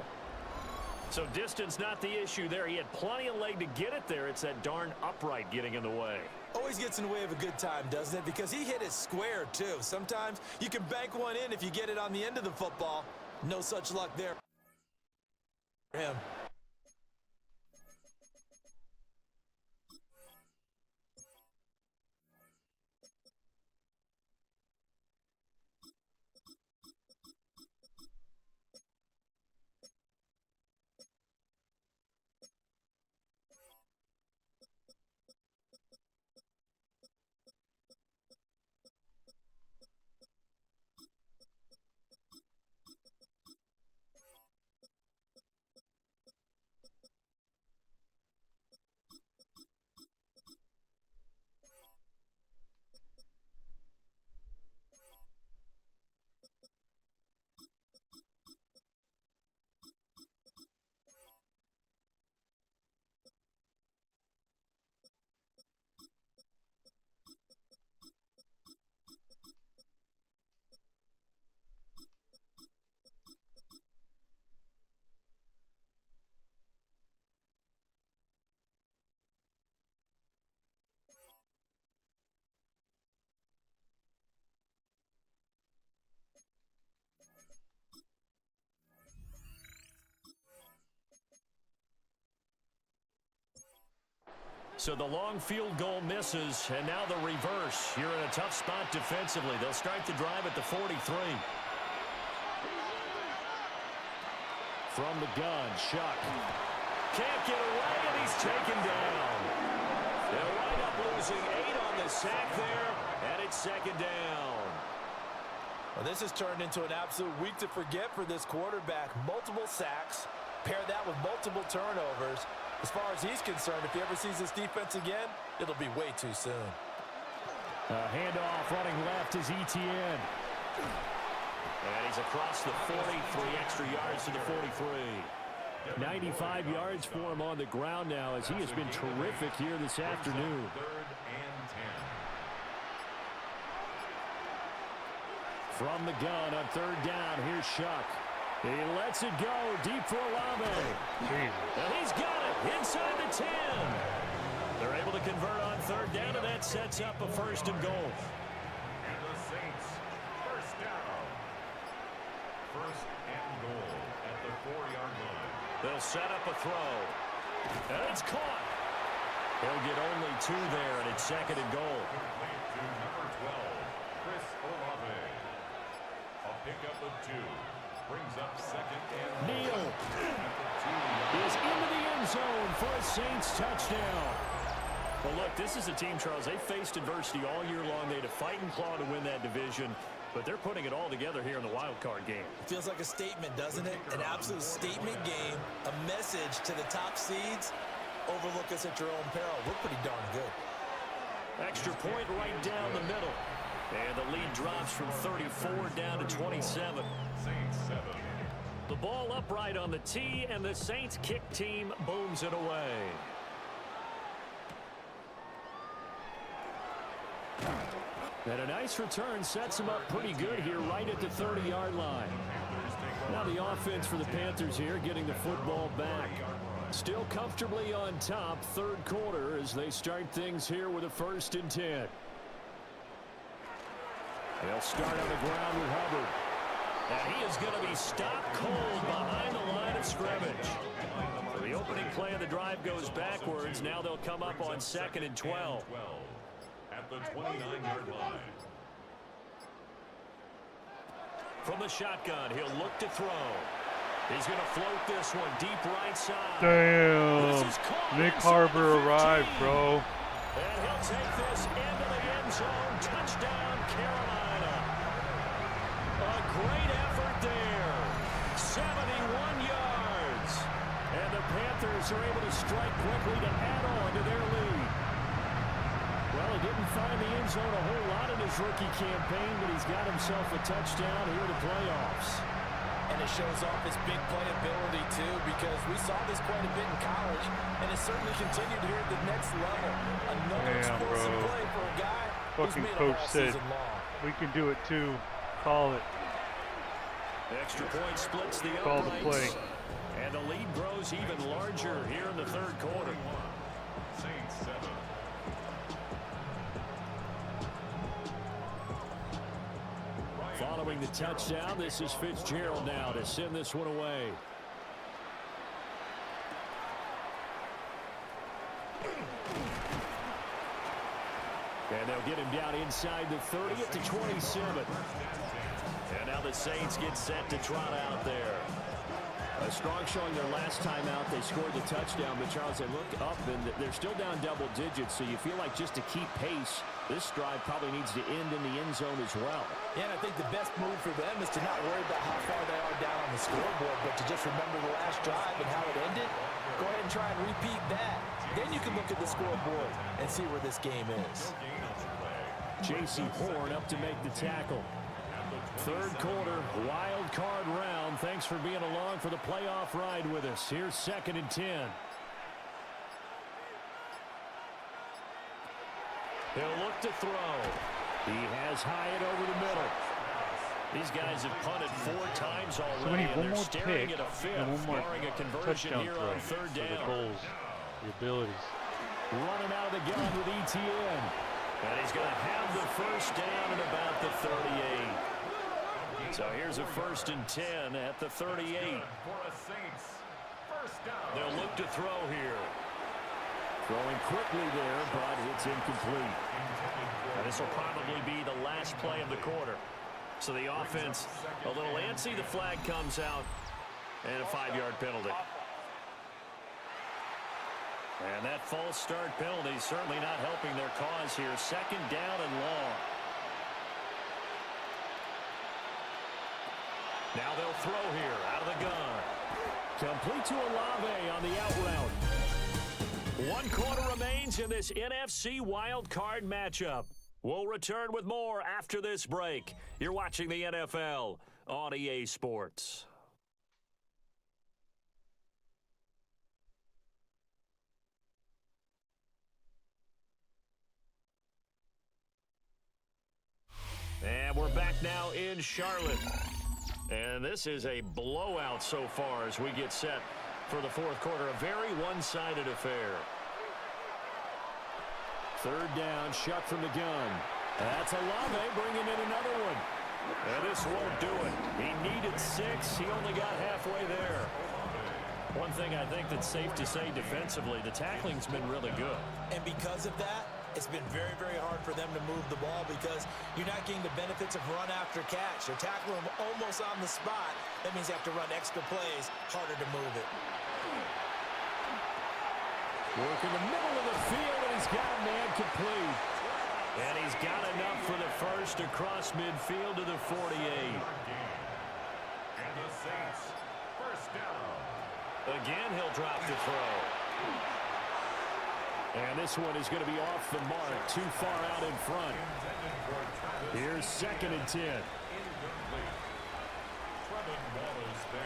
So distance not the issue there. He had plenty of leg to get it there. It's that darn upright getting in the way. Always gets in the way of a good time, doesn't it? Because he hit it square, too. Sometimes you can bank one in if you get it on the end of the football. No such luck there for him. So the long field goal misses, and now the reverse. You're in a tough spot defensively. They'll start the drive at the 43. From the gun, Shuck. Can't get away, and he's taken down. They'll wind up losing 8 on the sack there, and it's second down. Well, this has turned into an absolute week to forget for this quarterback. Multiple sacks, pair that with multiple turnovers. As far as he's concerned, if he ever sees this defense again, it'll be way too soon. Handoff running left is Etienne. And he's across the 43 extra yards to the 43. 95 yards for him on the ground now as he has been terrific here this afternoon. Third and 10. From the gun on third down, here's Shuck. He lets it go deep for Olave. And he's got it inside the 10. They're able to convert on third down, and that sets up a first and goal. And the Saints, first down. First and goal at the 4-yard line. They'll set up a throw. And it's caught. He'll get only 2 there, and it's second and goal. Complete to number 12, Chris Olave. A pickup of 2. Brings up second and Neal at is into the end zone for a Saints touchdown. Well, look, this is a team, Charles. They faced adversity all year long. They had to fight and claw to win that division, but they're putting it all together here in the wild card game. It feels like a statement, doesn't it? An absolute statement game, a message to the top seeds. Overlook us at your own peril. We're pretty darn good. Extra point right down the middle. And the lead drops from 34 down to 27. Saints 7. The ball upright on the tee, and the Saints kick team booms it away. And a nice return sets him up pretty good here right at the 30-yard line. Now the offense for the Panthers here getting the football back. Still comfortably on top, third quarter as they start things here with a 1st and 10. They'll start on the ground with Hubbard. And he is going to be stopped cold behind the line of scrimmage. So the opening play of the drive goes backwards. Now they'll come up on 2nd and 12. At the 29-yard line. From the shotgun, he'll look to throw. He's going to float this one deep right side. Damn. Nick Harbor arrived, bro. And he'll take this into the end zone. Touchdown, Carolina. A great effort there. 71 yards. And the Panthers are able to strike quickly to add on to their lead. Well, he didn't find the end zone a whole lot in his rookie campaign, but he's got himself a touchdown here in the playoffs. And it shows off his big play ability, too, because we saw this quite a bit in college, and it certainly continued here at the next level. Another explosive play for a guy who's made coach all said, season long. we can do it too. Call it. Extra point splits the Call the uprights. play. And the lead grows even larger here in the third quarter. Saints 7. Following the touchdown, this is Fitzgerald now to send this one away. And they'll get him down inside the 30 to 27. And now the Saints get set to trot out there. A strong showing their last time out. They scored the touchdown, but Charles, they look up and they're still down double digits, so you feel like just to keep pace, this drive probably needs to end in the end zone as well. Yeah, and I think the best move for them is to not worry about how far they are down on the scoreboard, but to just remember the last drive and how it ended. Go ahead and try and repeat that. Then you can look at the scoreboard and see where this game is. J.C. Horn up to make the tackle. Third quarter, wild card round. Thanks for being along for the playoff ride with us. Here's 2nd and 10. He'll look to throw. He has Hyatt over the middle. These guys have punted 4 times So we already, need and one they're more staring pick at a and fifth, one more barring a conversion touchdown here throw on third for the down. goals, the abilities. Running out of the gun with Etienne. And he's going to have the first down at about the 38. So here's a 1st and 10 at the 38. For a Saints first down. They'll look to throw here. Throwing quickly there, but it's incomplete. This will probably be the last play of the quarter. So the offense a little antsy. The flag comes out, and a 5-yard penalty. And that false start penalty certainly not helping their cause here. 2nd down and long. Now they'll throw here out of the gun. Complete to Olave on the out route. 1 quarter remains in this NFC wild card matchup. We'll return with more after this break. You're watching the NFL on EA Sports. And we're back now in Charlotte. And this is a blowout so far as we get set for the 4th quarter. A very one-sided affair. 3rd down, shut from the gun. That's Olave bringing in another one. And this won't do it. He needed 6. He only got halfway there. One thing I think that's safe to say defensively, the tackling's been really good. And because of that, it's been very, very hard for them to move the ball because you're not getting the benefits of run after catch. They're tackling them almost on the spot. That means you have to run extra plays, harder to move it. Work in the middle of the field, and he's got a man complete. And he's got enough for the first across midfield to the 48. And the Saints, 1st down. Again, he'll drop the throw. And this one is going to be off the mark, too far out in front. Here's 2nd and 10.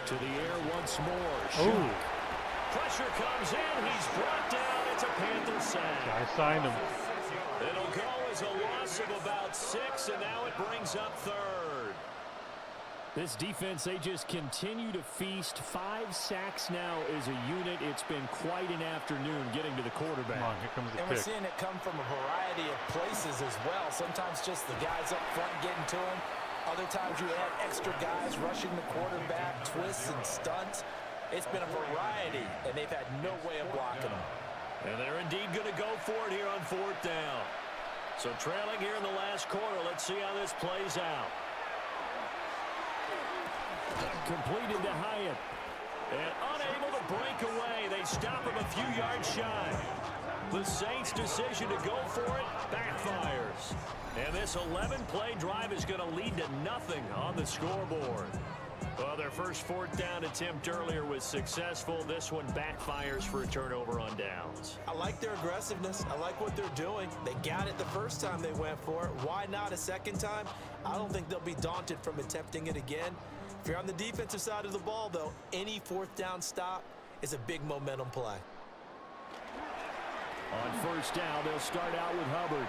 To the air once more. Oh. Pressure comes in. He's brought down. It's a Panther sack. I signed him. It'll go as a loss of about 6, and now it brings up 3rd. This defense, they just continue to feast. 5 sacks now as a unit. It's been quite an afternoon getting to the quarterback. Come on, here comes the And pick. we're seeing it come from a variety of places as well. Sometimes just the guys up front getting to him. Other times you add extra guys rushing the quarterback, twists and stunts. It's been a variety, and they've had no way of blocking them. And they're indeed going to go for it here on 4th down. So trailing here in the last quarter. Let's see how this plays out. Completed to Hyatt. And unable to break away. They stop him a few yards shy. The Saints' decision to go for it backfires. And this 11-play drive is going to lead to nothing on the scoreboard. Well, their first 4th down attempt earlier was successful. This one backfires for a turnover on downs. I like their aggressiveness. I like what they're doing. They got it the first time they went for it. Why not a second time? I don't think they'll be daunted from attempting it again. If you're on the defensive side of the ball, though, any 4th down stop is a big momentum play. On 1st down, they'll start out with Hubbard.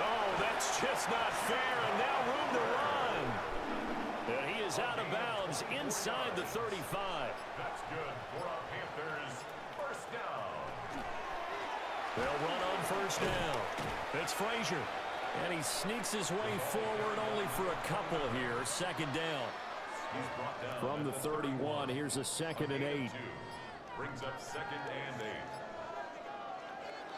Oh, that's just not fair, and now room to run. And he is out of bounds inside the 35. That's good for our Panthers. 1st down. They'll run on 1st down. It's Frazier. And he sneaks his way forward only for a couple here. 2nd down. From the 31, here's a 2nd and 8. Brings up 2nd and 8.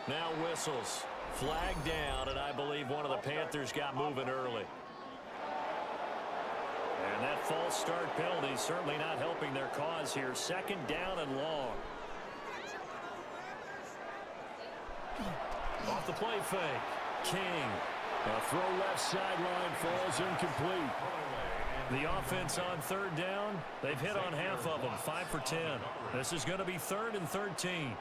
Now whistles. Flag down, and I believe one of the Panthers got moving early. And that false start penalty certainly not helping their cause here. 2nd down and long. Off the play fake. King. A throw left sideline falls incomplete. The offense on 3rd down, they've hit on half of them, 5 for 10. This is going to be 3rd and 13.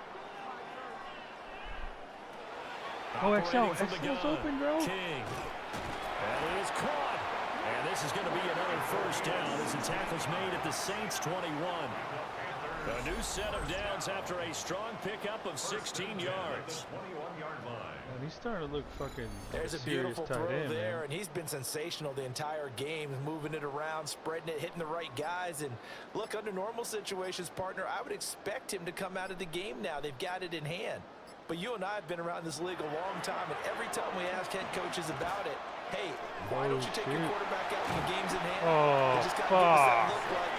Oh, Operating from the XL's gun. open, bro. King. And it is caught. And this is going to be another 1st down as the tackle's made at the Saints' 21. A new set of downs after a strong pickup of 16 yards. 21-yard line. Man, he's starting to look fucking There's a serious beautiful tight throw end, there, man. and he's been sensational the entire game, moving it around, spreading it, hitting the right guys. And look, under normal situations, partner, I would expect him to come out of the game now. They've got it in hand. But you and I have been around this league a long time, and every time we ask head coaches about it, hey, why don't you take your quarterback out when the game's in hand? Oh, They just got to give us that fuck. look like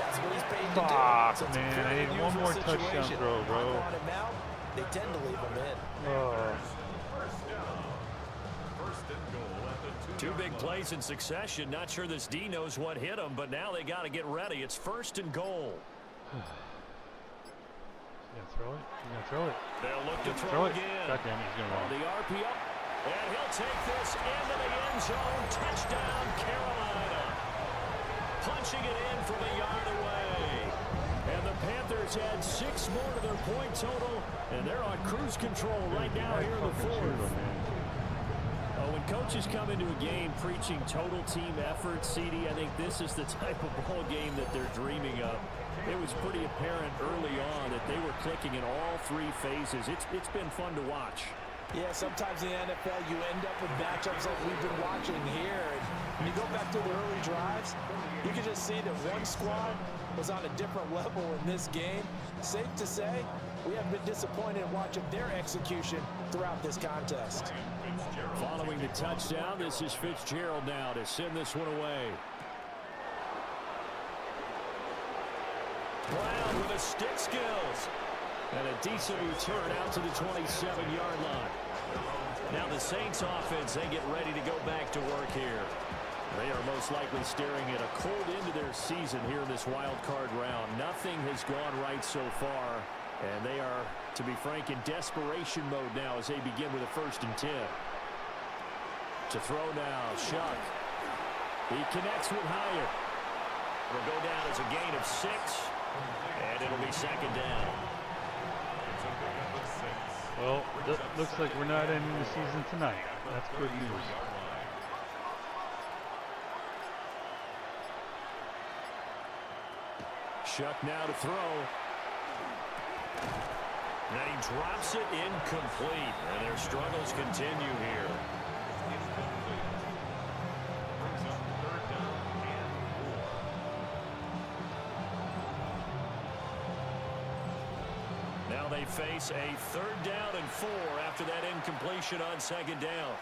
that's what he's paid to do. Fuck, So it's a man. very I need one unusual more touchdown situation. throw, bro. I want him out. they tend to leave them in. First and goal at the 2 big plays in succession. Not sure this D knows what hit them, but now they got to get ready. It's first and goal. Throw it. He's gonna throw it. They'll look to throw again. God damn it, he's gonna run. The RPO. And he'll take this into the end zone. Touchdown, Carolina. Punching it in from a yard away. And the Panthers add 6 more to their point total. And they're on cruise control right now here in the fourth. When coaches come into a game preaching total team effort, CD, I think this is the type of ball game that they're dreaming of. It was pretty apparent early on that they were clicking in all 3 phases. It's been fun to watch. Yeah, sometimes in the NFL you end up with matchups like we've been watching here. And when you go back to the early drives, you can just see that one squad was on a different level in this game. Safe to say, we have been disappointed in watching their execution throughout this contest. Following the touchdown, this is Fitzgerald now to send this one away. Brown with the stick skills. And a decent return out to the 27-yard line. Now the Saints offense, they get ready to go back to work here. They are most likely staring at a cold end to their season here in this wild card round. Nothing has gone right so far. And they are, to be frank, in desperation mode now as they begin with a 1st and 10. To throw now, Shuck. He connects with Hyatt. It'll go down as a gain of 6. And it'll be 2nd down. Well, looks like we're not ending the season tonight. That's good news. Shuck now to throw. And he drops it incomplete. And their struggles continue here. Now they face a 3rd down and 4 after that incompletion on 2nd down.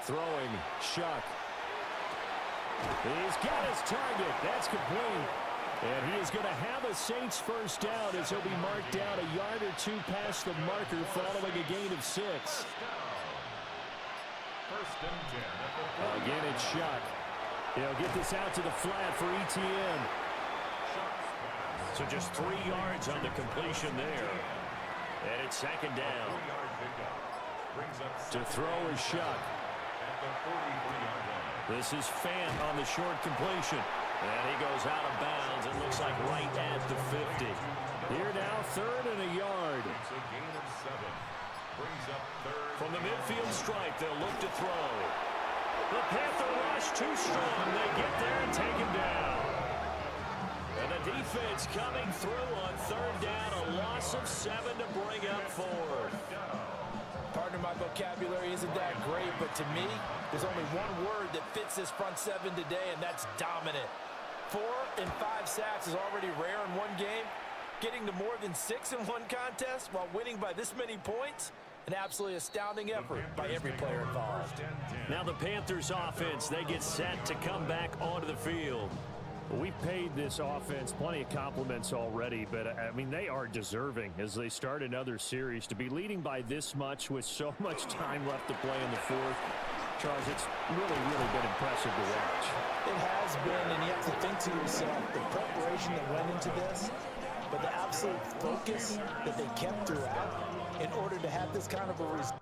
Throwing, Shuck. He's got his target. That's complete. And he is going to have a Saints 1st down as he'll be marked down a yard or 2 past the marker following a gain of 6. Again, it's Shuck. He'll get this out to the flat for ETN. So just 3 yards on the completion there. And it's 2nd down. To throw is Shuck. This is Fant on the short completion. And he goes out of bounds. It looks like right at the 50. Here now, 3rd and a yard. From the midfield stripe, they'll look to throw. The Panther rush too strong. They get there and take him down. And the defense coming through on 3rd down. A loss of 7 to bring up 4th. Pardon my vocabulary isn't that great, but to me, there's only one word that fits this front 7 today, and that's dominant. 4 and 5 sacks is already rare in one game. Getting to more than 6 in one contest while winning by this many points, an absolutely astounding effort by every player involved. Now the Panthers offense, they get set to come back onto the field. We've paid this offense plenty of compliments already, but, I mean, they are deserving as they start another series. To be leading by this much with so much time left to play in the 4th, Charles, it's really been impressive to watch. It has been, and you have to think to yourself, the preparation that went into this, but the absolute focus that they kept throughout in order to have this kind of a result.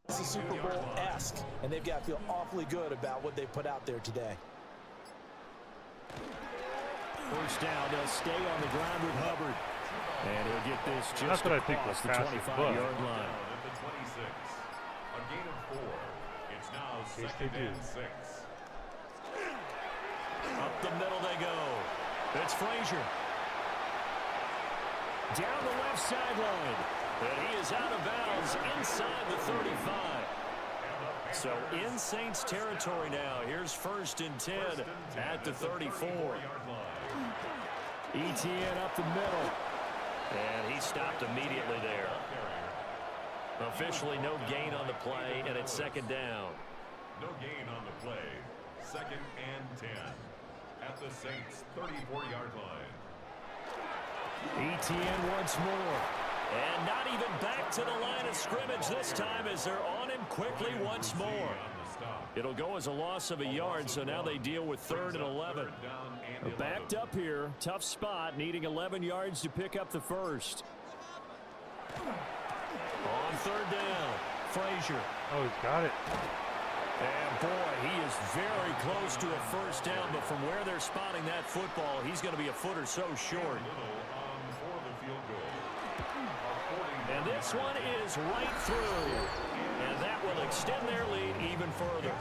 It's a Super Bowl-esque, and they've got to feel awfully good about what they put out there today. 1st down, they'll stay on the ground with Hubbard. And he'll get this just across the 25-yard line. A gain of 4. It's now 2nd and 6. Up the middle they go. It's Frazier. Down the left sideline. And he is out of bounds inside the 35. So in Saints territory now. Here's 1st and 10 at the 34. Etienne up the middle. And he stopped immediately there. Officially no gain on the play, and it's 2nd down. No gain on the play. 2nd and 10 at the Saints 34-yard line. Etienne once more. And not even back to the line of scrimmage this time as they're on him quickly once more. It'll go as a loss of a yard, so now they deal with 3rd and 11. Backed up here, tough spot, needing 11 yards to pick up the first. On 3rd down, Frazier. Oh, he's got it. And boy, he is very close to a first down, but from where they're spotting that football, he's going to be a foot or so short. And this one is right through. And that will extend their lead even further.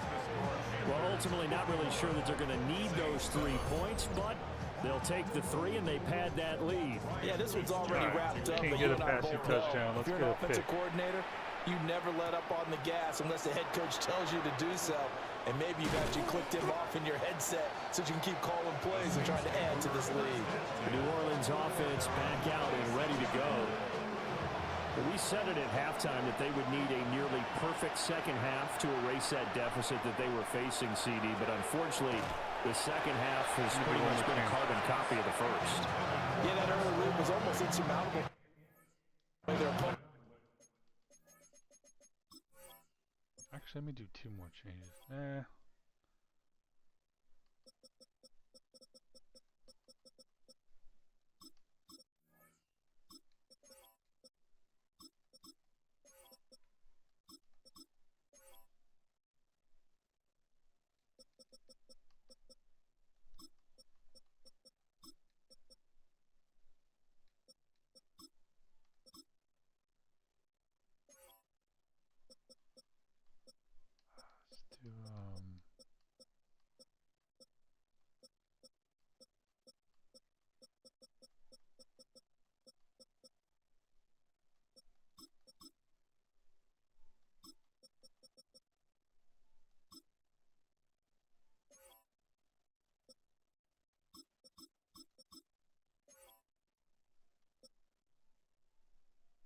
Well, ultimately not really sure that they're going to need those 3 points, but they'll take the 3 and they pad that lead. Yeah, this one's already wrapped up. Can't but get you a and I passing both know, touchdown. Let's if you're get an a pick. offensive coordinator, you never let up on the gas unless the head coach tells you to do so. And maybe you've actually clicked him off in your headset so you can keep calling plays and trying to add to this lead. The New Orleans offense back out and ready to go. We said it at halftime that they would need a nearly perfect second half to erase that deficit that they were facing, CD. But unfortunately, the second half has pretty much been a carbon copy of the first. Yeah, that early lead was almost insurmountable. Their opponent. Actually, let me do 2 more changes.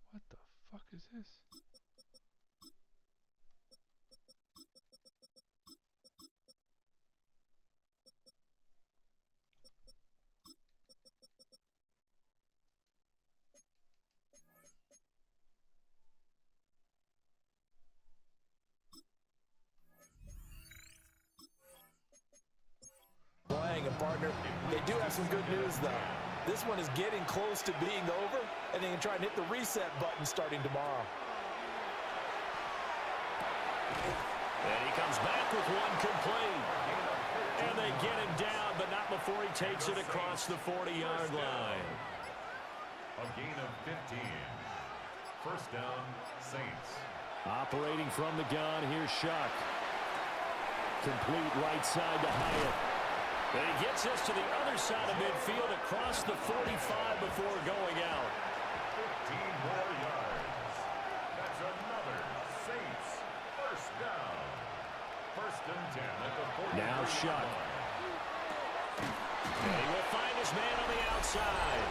What the fuck is this? Playing a partner. They do have some good news, though. This one is getting close to being over, and they can try and hit the reset button starting tomorrow. And he comes back with one complete. And they get him down, but not before he takes it across the 40-yard line. A gain of 15. First down, Saints. Operating from the gun, here's Shuck. Complete right side to Hyatt. And he gets us to the other side of midfield across the 45 before going out. 15 more yards. That's another Saints first down. 1st and 10 at the 40. Now Shuck. And he will find his man on the outside.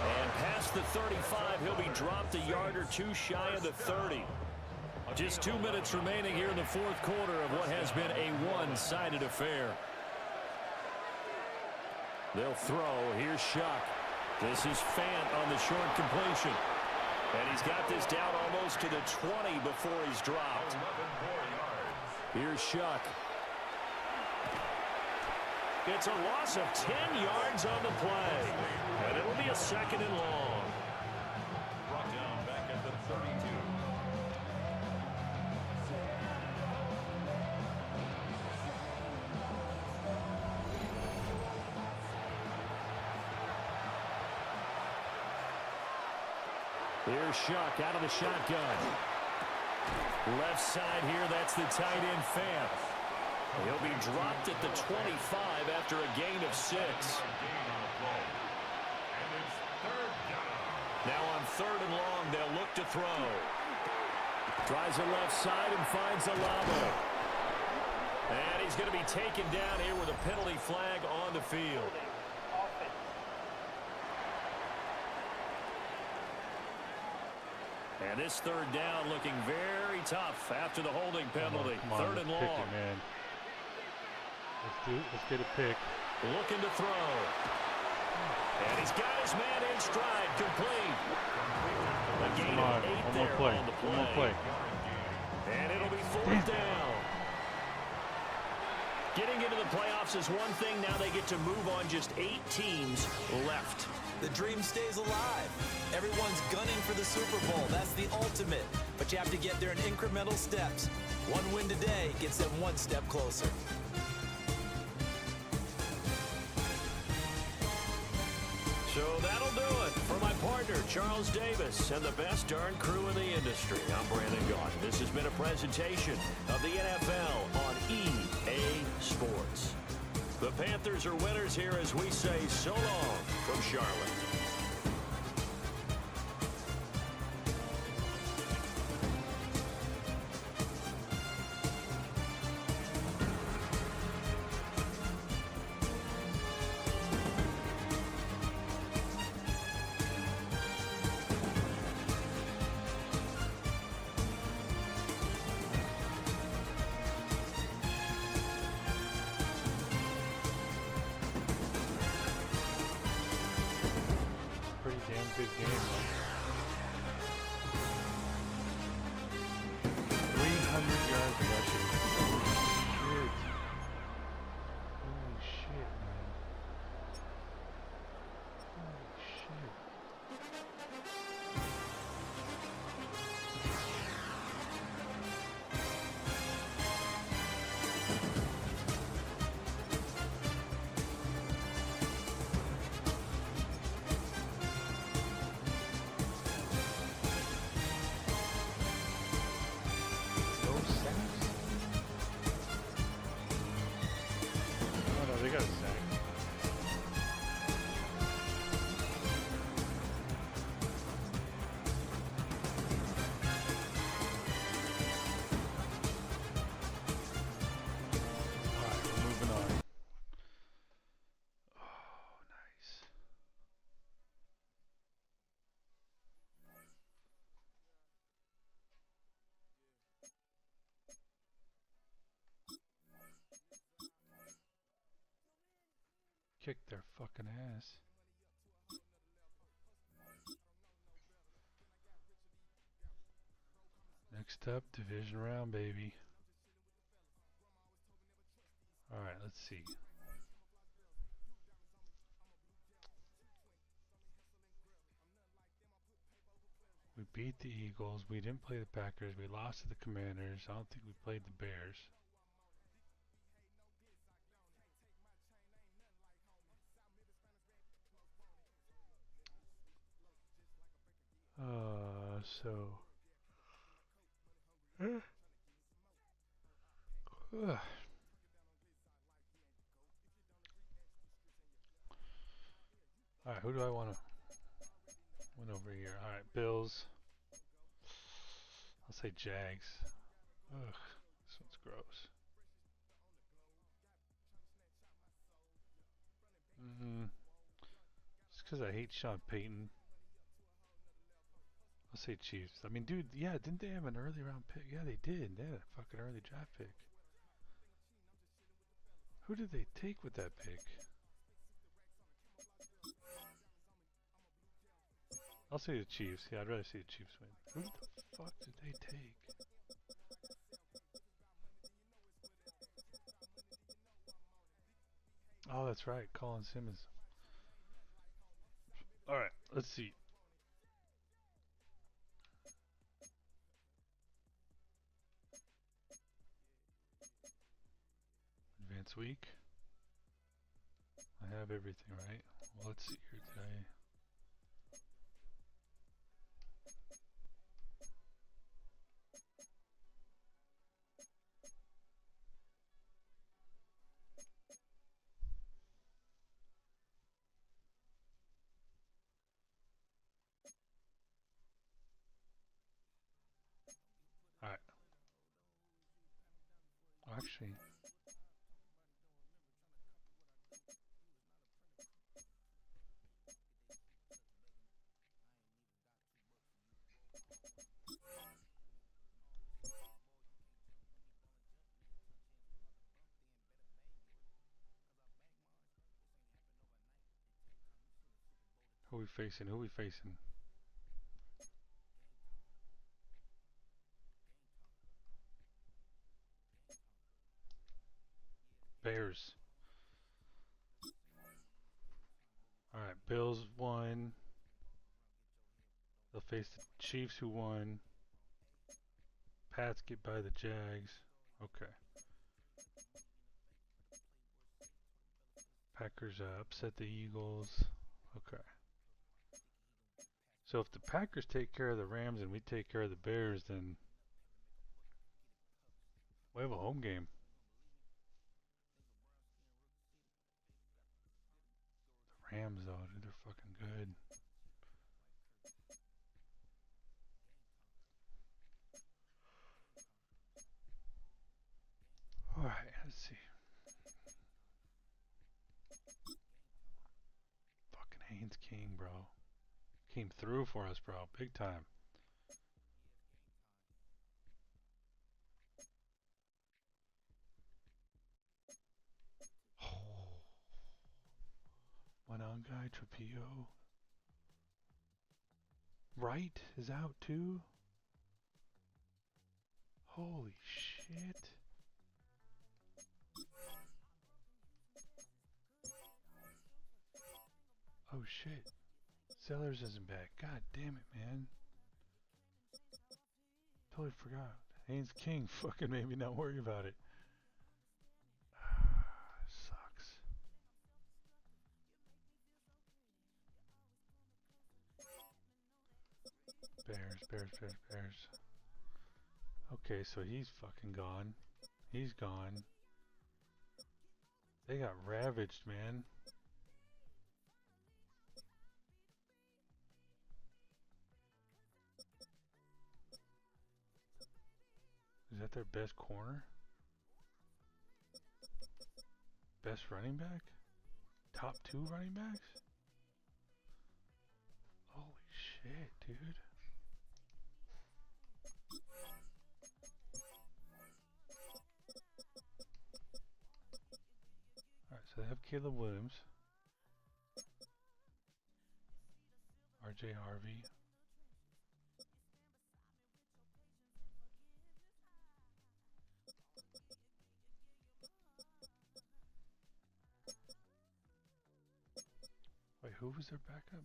And past the 35, he'll be dropped a yard or 2 shy of the 30. Just 2 minutes remaining here in the 4th quarter of what has been a one-sided affair. They'll throw. Here's Shuck. This is Fant on the short completion. And he's got this down almost to the 20 before he's dropped. 11 more yards. Here's Shuck. It's a loss of 10 yards on the play. And it'll be a 2nd and long. Brought down back at the 32. Here's Shuck out of the shotgun. Left side here, that's the tight end Fant. He'll be dropped at the 25 after a gain of 6. Now on 3rd and long, they'll look to throw. Tries the left side and finds Alamo. And he's going to be taken down here with a penalty flag on the field. And this 3rd down looking very tough after the holding penalty. Come on, 3rd and long. pick it, man. Let's get a pick. Looking to throw. And he's got his man in stride, complete. A gain of 8 there on the play. One more play. And it'll be 4th down. Getting into the playoffs is one thing. Now they get to move on. Just 8 teams left. The dream stays alive. Everyone's gunning for the Super Bowl. That's the ultimate. But you have to get there in incremental steps. One win today gets them one step closer. So that'll do it for my partner, Charles Davis, and the best darn crew in the industry. I'm Brandon Gaudin. This has been a presentation of the NFL on EA Sports. The Panthers are winners here as we say so long from Charlotte. Good game, man. 300 yards rushing. Shit. Holy shit, man. Holy shit. They got a sack. Alright, we're moving on. Oh, nice. Kick their fucking ass. Next up, division round, baby. Alright, let's see. We beat the Eagles. We didn't play the Packers. We lost to the Commanders. I don't think we played the Bears. So alright, who do I want to win over here? Alright, Bills. I'll say Jags. Ugh, this one's gross. Just because I hate Sean Payton. I'll say Chiefs. I mean, dude, yeah, didn't they have an early round pick? Yeah, they did. They had a fucking early draft pick. Who did they take with that pick? I'll say the Chiefs. Yeah, I'd rather see the Chiefs win. Who the fuck did they take? Oh, that's right. Colin Simmons. Alright, let's see. Advance week. I have everything, right? Well, let's see here today. actually. Who we facing? Who we facing? Bears. Alright, Bills won. They'll face the Chiefs who won. Pats get by the Jags. Okay. Packers upset the Eagles. Okay. So if the Packers take care of the Rams and we take care of the Bears, then we have a home game. The Rams, though, dude, they're fucking good. Alright, let's see. Fucking Haynes King, bro. Came through for us, bro. Big time. Oh. One on guy, Trapillo. Wright is out too. Holy shit. Oh shit. Sellers isn't back. God damn it, man. Totally forgot. Haynes King fucking made me not worry about it. Sucks. Bears. Okay, so he's fucking gone. He's gone. They got ravaged, man. Is that their best corner? Best running back? Top 2 running backs? Holy shit, dude. Alright, so they have Caleb Williams. RJ Harvey. Wait, who was their backup?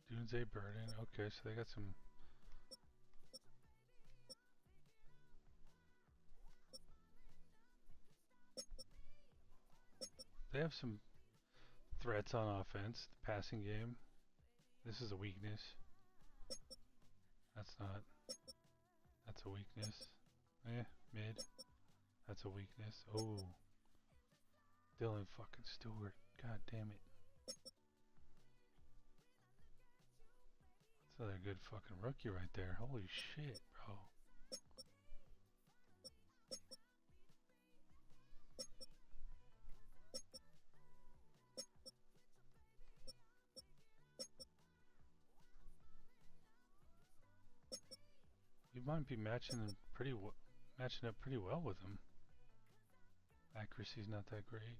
Doomsday Burden. Okay, so they got some. They have some threats on offense. The passing game. This is a weakness. That's not. That's a weakness. Mid. That's a weakness. Oh. Dylan fucking Stewart. God damn it. That's another good fucking rookie right there. Holy shit, bro. You might be matching up pretty well with him. Accuracy's not that great.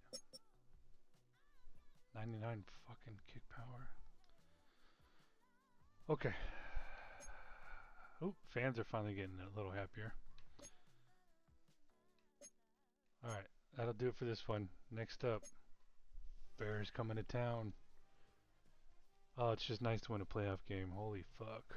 99 fucking kick power. Okay. Oh, fans are finally getting a little happier. Alright, that'll do it for this one. Next up, Bears coming to town. Oh, it's just nice to win a playoff game. Holy fuck.